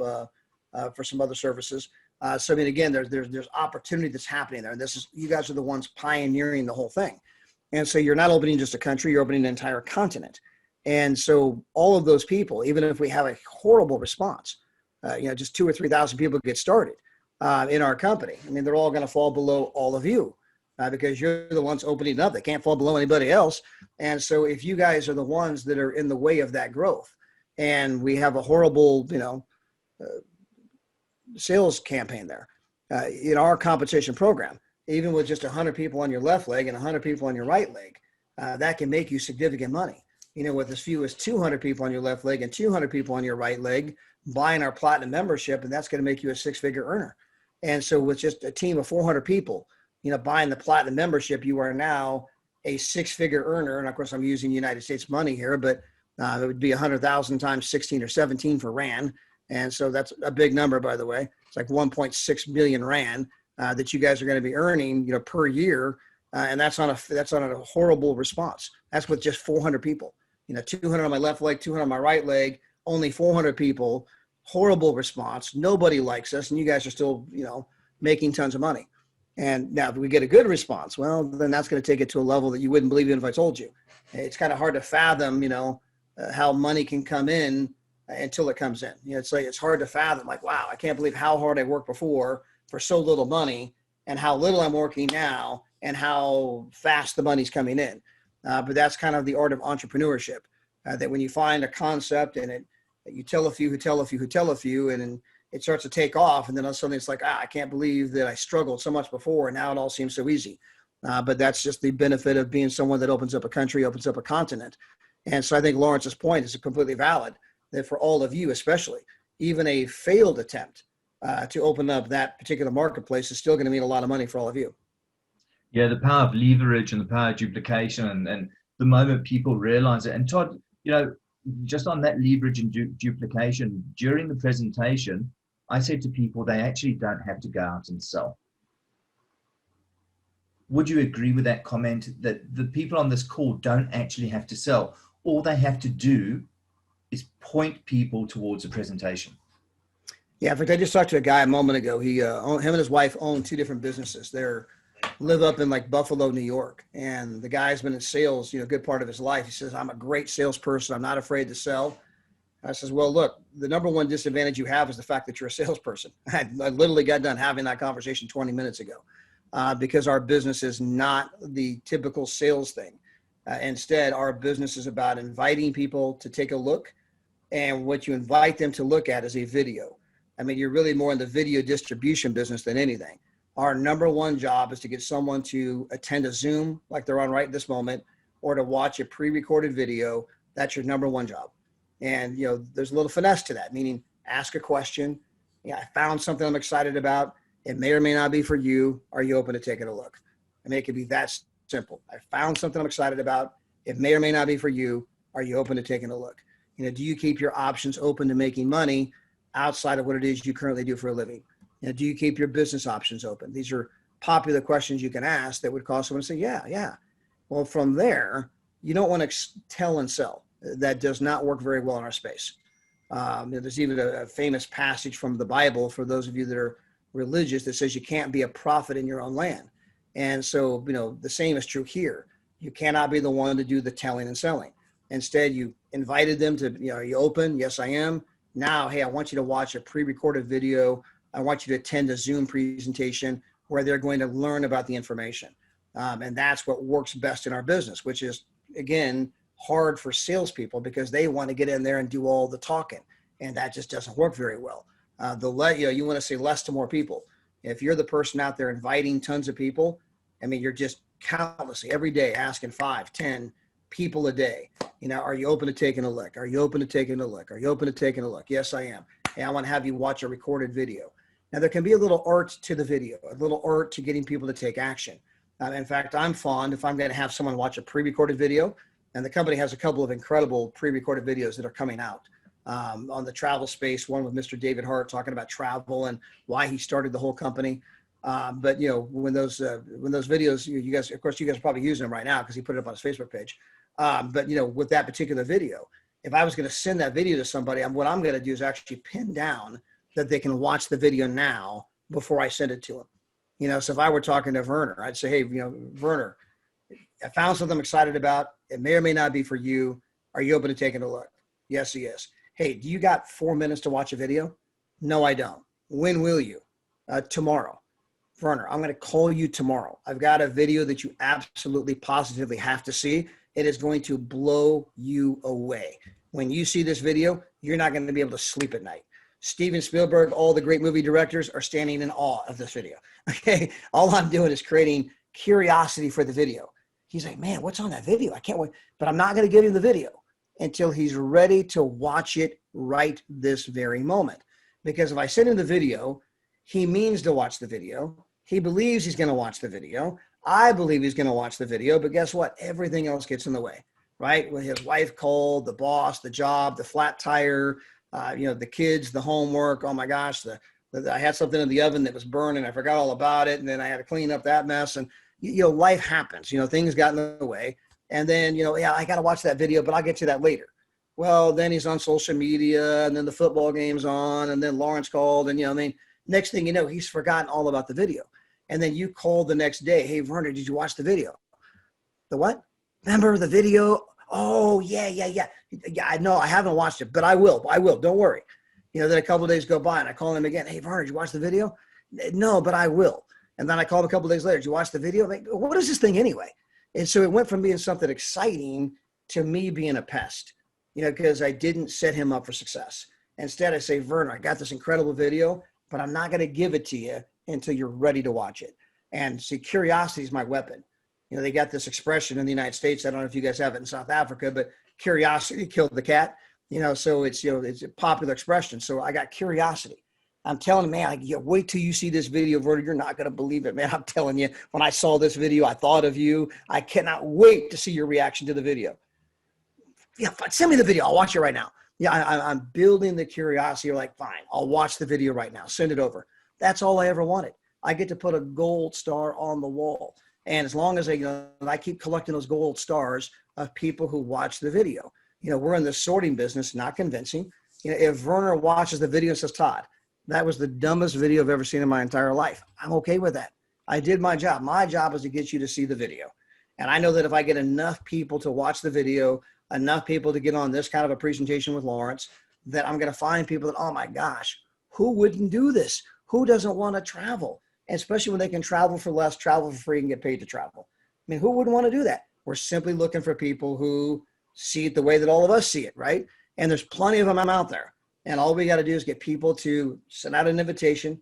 for some other services. Again, there's opportunity that's happening there. And you guys are the ones pioneering the whole thing. And so you're not opening just a country, you're opening an entire continent. And so all of those people, even if we have a horrible response, just 2,000 or 3,000 people get started in our company, they're all going to fall below all of you because you're the ones opening it up. They can't fall below anybody else. And so if you guys are the ones that are in the way of that growth, and we have a horrible, sales campaign there in our competition program, even with just 100 people on your left leg and 100 people on your right leg, that can make you significant money. With as few as 200 people on your left leg and 200 people on your right leg buying our platinum membership, and that's going to make you a six-figure earner. And so with just a team of 400 people, buying the platinum membership, you are now a six-figure earner. And of course, I'm using United States money here, but it would be 100,000 times 16 or 17 for Rand. And so that's a big number, by the way. It's like 1.6 million Rand that you guys are going to be earning, per year. And that's on a horrible response. That's with just 400 people, 200 on my left leg, 200 on my right leg, only 400 people, horrible response. Nobody likes us. And you guys are still, making tons of money. And now if we get a good response, well, then that's going to take it to a level that you wouldn't believe even if I told you. It's kind of hard to fathom, how money can come in until it comes in. It's hard to fathom, like, wow, I can't believe how hard I worked before for so little money and how little I'm working now and how fast the money's coming in. But that's kind of the art of entrepreneurship, that when you find a concept and you tell a few who tell a few who tell a few, and it starts to take off, and then suddenly it's like, I can't believe that I struggled so much before, and now it all seems so easy. But that's just the benefit of being someone that opens up a country, opens up a continent. And so I think Lawrence's point is completely valid, that for all of you especially, even a failed attempt to open up that particular marketplace is still going to mean a lot of money for all of you. Yeah, the power of leverage and the power of duplication, and the moment people realize it. And Todd, just on that leverage and duplication, during the presentation, I said to people, they actually don't have to go out and sell. Would you agree with that comment, that the people on this call don't actually have to sell? All they have to do is point people towards a presentation. Yeah, in fact, I just talked to a guy a moment ago. Him and his wife own two different businesses. Live up in like Buffalo, New York. And the guy's been in sales, a good part of his life. He says, I'm a great salesperson. I'm not afraid to sell. I says, well, look, the number one disadvantage you have is the fact that you're a salesperson. I literally got done having that conversation 20 minutes ago because our business is not the typical sales thing. Instead, our business is about inviting people to take a look. And what you invite them to look at is a video. I mean, you're really more in the video distribution business than anything. Our number one job is to get someone to attend a Zoom like they're on right this moment, or to watch a pre-recorded video. That's your number one job. And, there's a little finesse to that, meaning ask a question. I found something I'm excited about. It may or may not be for you. Are you open to taking a look? I mean, it could be that simple. I found something I'm excited about. It may or may not be for you. Are you open to taking a look? Do you keep your options open to making money outside of what it is you currently do for a living? Do you keep your business options open? These are popular questions you can ask that would cause someone to say, yeah. Well, from there, you don't want to tell and sell. That does not work very well in our space. There's even a famous passage from the Bible for those of you that are religious that says you can't be a prophet in your own land. And so, the same is true here. You cannot be the one to do the telling and selling. Instead, you invited them to, are you open? Yes, I am. Now, hey, I want you to watch a pre-recorded video. I want you to attend a Zoom presentation where they're going to learn about the information. And that's what works best in our business, which is, again, hard for salespeople because they want to get in there and do all the talking. And that just doesn't work very well. You want to say less to more people. If you're the person out there inviting tons of people, I mean, you're just countlessly every day asking 5, 10 people a day. Are you open to taking a look? Are you open to taking a look? Are you open to taking a look? Yes, I am. Hey, I want to have you watch a recorded video. Now, there can be a little art to the video, a little art to getting people to take action. In fact, I'm fond if I'm going to have someone watch a pre-recorded video, and the company has a couple of incredible pre-recorded videos that are coming out on the travel space, one with Mr. David Hart talking about travel and why he started the whole company. But when those videos, you guys, of course, you guys are probably using them right now because he put it up on his Facebook page. But with that particular video, if I was going to send that video to somebody, what I'm going to do is actually pin down that they can watch the video now before I send it to them. So if I were talking to Werner, I'd say, hey, Werner, I found something I'm excited about. It may or may not be for you. Are you open to taking a look? Yes, he is. Hey, do you got 4 minutes to watch a video? No, I don't. When will you? Tomorrow. Werner, I'm going to call you tomorrow. I've got a video that you absolutely positively have to see. It is going to blow you away. When you see this video, you're not going to be able to sleep at night. Steven Spielberg, all the great movie directors are standing in awe of this video. Okay. All I'm doing is creating curiosity for the video. He's like, man, what's on that video? I can't wait. But I'm not going to give him the video until he's ready to watch it right this very moment. Because if I send him the video, he means to watch the video. He believes he's going to watch the video. I believe he's going to watch the video. But guess what? Everything else gets in the way, right? When his wife called, the boss, the job, the flat tire, the kids, the homework. Oh my gosh, I had something in the oven that was burning. I forgot all about it. And then I had to clean up that mess. And, life happens, things got in the way. And then, I got to watch that video, but I'll get to that later. Well, then he's on social media and then the football game's on and then Lawrence called and, next thing you know, he's forgotten all about the video. And then you call the next day. Hey, Werner, did you watch the video? The what? Remember the video? Oh, yeah. Yeah, I know I haven't watched it, but I will. Don't worry. Then a couple of days go by and I call him again. Hey, Werner, did you watch the video? No, but I will. And then I call him a couple of days later. Did you watch the video? I'm like, what is this thing anyway? And so it went from being something exciting to me being a pest, because I didn't set him up for success. Instead, I say, Werner, I got this incredible video, but I'm not going to give it to you until you're ready to watch it. And see, curiosity is my weapon. They got this expression in the United States. I don't know if you guys have it in South Africa, but curiosity killed the cat. So it's a popular expression. So I got curiosity. I'm telling you, man, like, yeah, wait till you see this video, Vernon. You're not going to believe it, man. I'm telling you, when I saw this video, I thought of you. I cannot wait to see your reaction to the video. Yeah, send me the video. I'll watch it right now. Yeah, I'm building the curiosity. You're like, fine, I'll watch the video right now. Send it over. That's all I ever wanted. I get to put a gold star on the wall. And as long as I keep collecting those gold stars of people who watch the video. We're in the sorting business, not convincing. If Werner watches the video and says, Todd, that was the dumbest video I've ever seen in my entire life, I'm okay with that. I did my job. My job is to get you to see the video. And I know that if I get enough people to watch the video, enough people to get on this kind of a presentation with Lawrence, that I'm going to find people that, oh my gosh, who wouldn't do this? Who doesn't want to travel? And especially when they can travel for less, travel for free, and get paid to travel. I mean, who wouldn't want to do that? We're simply looking for people who see it the way that all of us see it, right? And there's plenty of them out there. And all we got to do is get people to send out an invitation.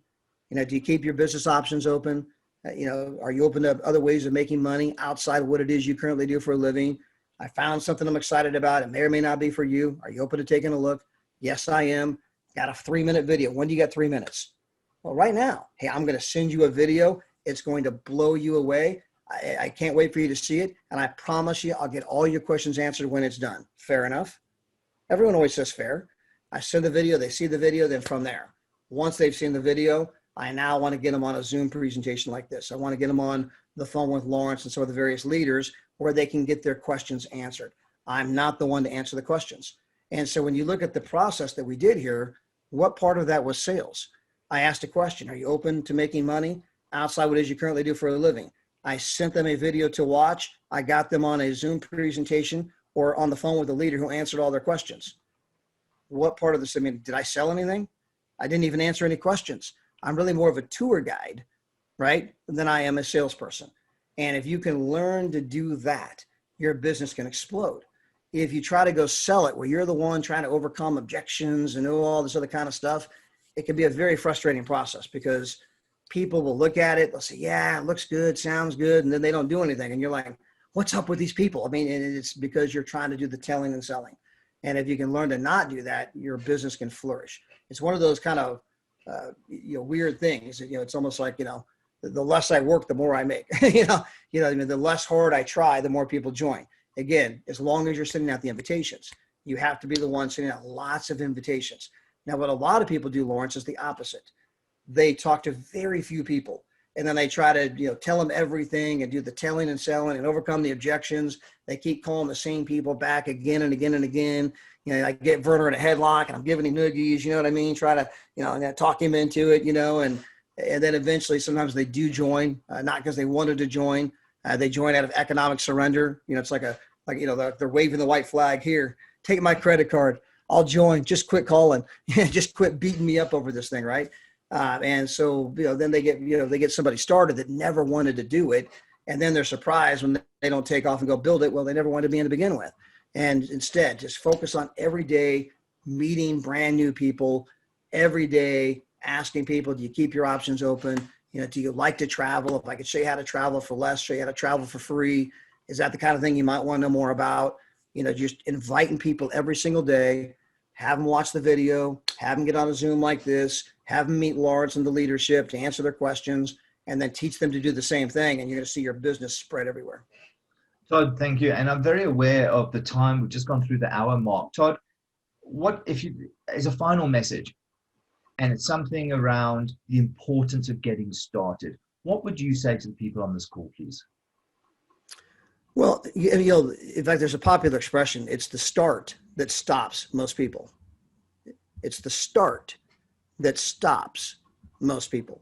Do you keep your business options open? Are you open to other ways of making money outside of what it is you currently do for a living? I found something I'm excited about. It may or may not be for you. Are you open to taking a look? Yes, I am. Got a 3-minute video. When do you got 3 minutes? Well, right now. Hey, I'm going to send you a video. It's going to blow you away. I can't wait for you to see it. And I promise you, I'll get all your questions answered when it's done. Fair enough? Everyone always says fair. I send the video, they see the video, then from there. Once they've seen the video, I now want to get them on a Zoom presentation like this. I want to get them on the phone with Lawrence and some of the various leaders where they can get their questions answered. I'm not the one to answer the questions. And so when you look at the process that we did here, what part of that was sales? I asked a question, are you open to making money outside what it is you currently do for a living? I sent them a video to watch. I got them on a Zoom presentation or on the phone with a leader who answered all their questions. What part of this, did I sell anything? I didn't even answer any questions. I'm really more of a tour guide, right, than I am a salesperson. And if you can learn to do that, your business can explode. If you try to go sell it where you're the one trying to overcome objections and all this other kind of stuff, it can be a very frustrating process because people will look at it, they'll say, yeah, it looks good, sounds good, and then they don't do anything. And you're like, what's up with these people? And it's because you're trying to do the telling and selling. And if you can learn to not do that, your business can flourish. It's one of those kind of weird things. It's almost like, the less I work, the more I make. The less hard I try, the more people join. Again, as long as you're sending out the invitations, you have to be the one sending out lots of invitations. Now, what a lot of people do, Lawrence, is the opposite. They talk to very few people, and then they try to, tell them everything and do the telling and selling and overcome the objections. They keep calling the same people back again and again and again. I get Werner in a headlock and I'm giving him noogies, you know what I mean? Try to, talk him into it, and then eventually sometimes they do join, not because they wanted to join. They join out of economic surrender. It's they're waving the white flag here. Take my credit card. I'll join. Just quit calling. Just quit beating me up over this thing, right? And so, then they get somebody started that never wanted to do it. And then they're surprised when they don't take off and go build it. Well, they never wanted to be in to begin with. And instead, just focus on every day meeting brand new people, every day asking people, do you keep your options open? Do you like to travel? If I could show you how to travel for less, show you how to travel for free. Is that the kind of thing you might want to know more about? Just inviting people every single day, have them watch the video, have them get on a Zoom like this, have them meet Lawrence and the leadership to answer their questions, and then teach them to do the same thing. And you're going to see your business spread everywhere. Todd, thank you. And I'm very aware of the time. We've just gone through the hour mark. Todd, what if you, as a final message, and it's something around the importance of getting started, what would you say to the people on this call, please? Well, in fact, there's a popular expression. It's the start that stops most people. It's the start that stops most people.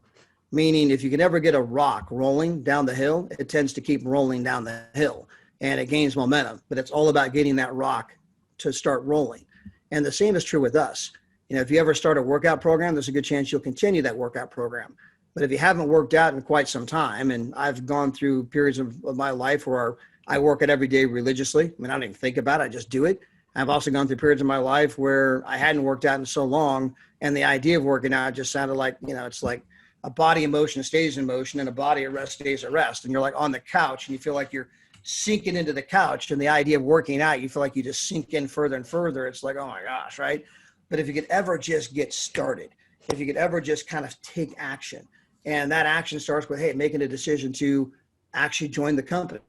Meaning if you can ever get a rock rolling down the hill, it tends to keep rolling down the hill and it gains momentum, but it's all about getting that rock to start rolling. And the same is true with us. If you ever start a workout program, there's a good chance you'll continue that workout program. But if you haven't worked out in quite some time, and I've gone through periods of my life where I work out every day religiously. I don't even think about it. I just do it. I've also gone through periods of my life where I hadn't worked out in so long. And the idea of working out just sounded like, it's like a body in motion stays in motion and a body at rest stays at rest. And you're like on the couch and you feel like you're sinking into the couch. And the idea of working out, you feel like you just sink in further and further. It's like, oh my gosh, right? But if you could ever just get started, if you could ever just kind of take action. And that action starts with, hey, making a decision to actually join the company.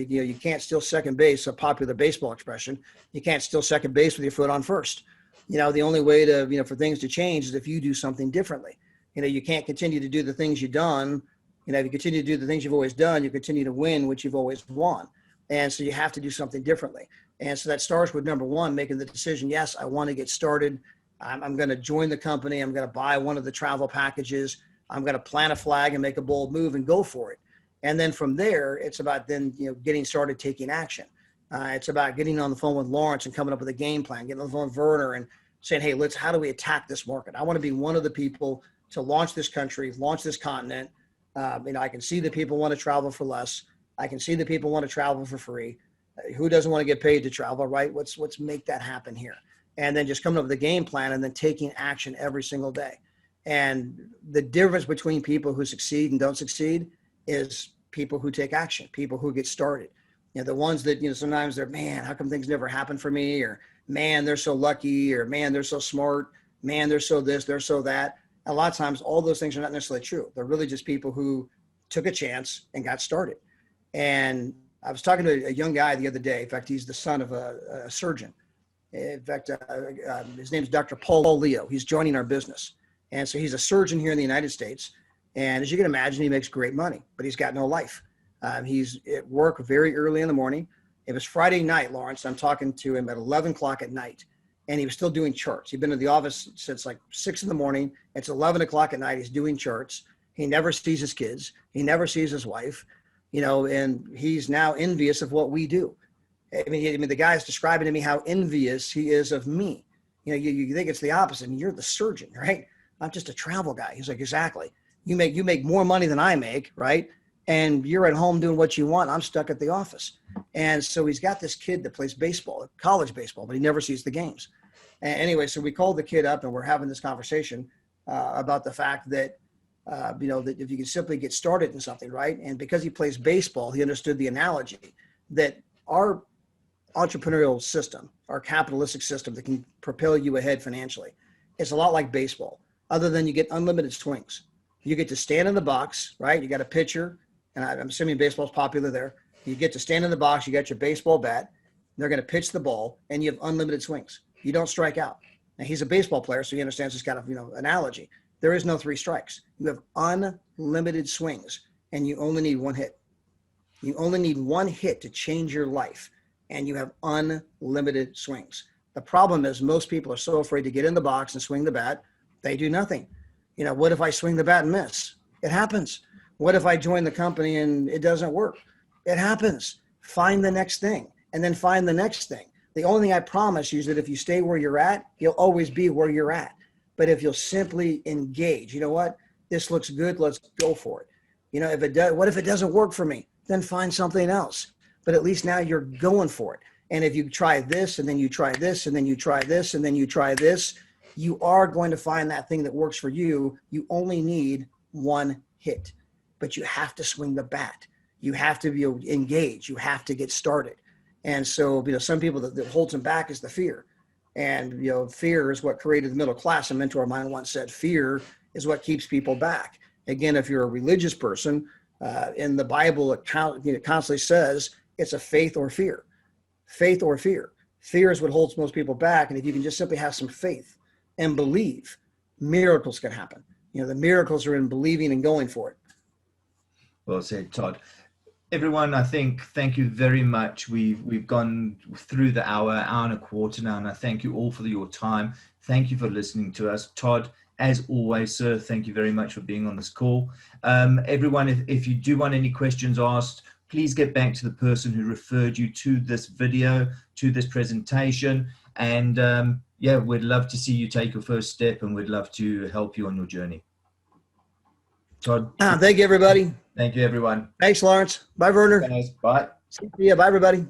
You can't steal second base, a popular baseball expression. You can't steal second base with your foot on first. The only way to, for things to change is if you do something differently. You can't continue to do the things you've done. If you continue to do the things you've always done, you continue to win what you've always won. And so you have to do something differently. And so that starts with number one, making the decision. Yes, I want to get started. I'm going to join the company. I'm going to buy one of the travel packages. I'm going to plant a flag and make a bold move and go for it. And then from there, it's about then, getting started, taking action. It's about getting on the phone with Lawrence and coming up with a game plan, getting on the phone with Werner and saying, hey, how do we attack this market? I want to be one of the people to launch this country, launch this continent. I can see that people want to travel for less. I can see that people want to travel for free. Who doesn't want to get paid to travel, right? Let's make that happen here. And then just coming up with a game plan and then taking action every single day. And the difference between people who succeed and don't succeed is people who take action, people who get started. The ones that, sometimes they're, man, how come things never happen for me? Or, man, they're so lucky. Or, man, they're so smart. Man, they're so this, they're so that. A lot of times, all those things are not necessarily true. They're really just people who took a chance and got started. And I was talking to a young guy the other day. In fact, he's the son of a surgeon. In fact, his name is Dr. Paul Leo. He's joining our business. And so he's a surgeon here in the United States. And as you can imagine, he makes great money, but he's got no life. He's at work very early in the morning. It was Friday night, Lawrence. I'm talking to him at 11 o'clock at night. And he was still doing charts. He'd been in the office since like 6 in the morning. It's 11 o'clock at night. He's doing charts. He never sees his kids. He never sees his wife, and he's now envious of what we do. I mean, the guy's describing to me how envious he is of me. You think it's the opposite. You're the surgeon, right? I'm just a travel guy. He's like, exactly. You make more money than I make, right? And you're at home doing what you want. I'm stuck at the office. And so he's got this kid that plays baseball, college baseball, but he never sees the games. And anyway, so we called the kid up and we're having this conversation about the fact that, that if you can simply get started in something, right? And because he plays baseball, he understood the analogy that our entrepreneurial system, our capitalistic system that can propel you ahead financially, is a lot like baseball, other than you get unlimited swings. You get to stand in the box, right? You got a pitcher, and I'm assuming baseball's popular there. You get to stand in the box, you got your baseball bat, they're going to pitch the ball, and you have unlimited swings. You don't strike out. Now, he's a baseball player, so he understands this kind of, analogy. There is no 3 strikes. You have unlimited swings, and you only need 1 hit. You only need 1 hit to change your life, and you have unlimited swings. The problem is most people are so afraid to get in the box and swing the bat, they do nothing. What if I swing the bat and miss? It happens. What if I join the company and it doesn't work? It happens. Find the next thing and then find the next thing. The only thing I promise you is that if you stay where you're at, you'll always be where you're at. But if you'll simply engage, what? This looks good. Let's go for it. If it does, what if it doesn't work for me? Then find something else. But at least now you're going for it. And if you try this and then you try this and then you try this and then you try this, you are going to find that thing that works for you. You only need 1 hit, but you have to swing the bat. You have to be engaged. You have to get started. And so, some people that holds them back is the fear. And, fear is what created the middle class. A mentor of mine once said, fear is what keeps people back. Again, if you're a religious person, in the Bible, it constantly says it's a faith or fear. Faith or fear. Fear is what holds most people back. And if you can just simply have some faith and believe, miracles can happen. The miracles are in believing and going for it. Well said, Todd. Everyone, thank you very much. We've gone through the hour and a quarter now, and I thank you all for your time. Thank you for listening to us. Todd, as always, sir, thank you very much for being on this call. Everyone, if you do want any questions asked, please get back to the person who referred you to this video, to this presentation. And we'd love to see you take your first step, and we'd love to help you on your journey. Todd. Thank you, everybody. Thank you, everyone. Thanks, Lawrence. Bye, Werner. Thanks. Bye. See ya. Bye, everybody.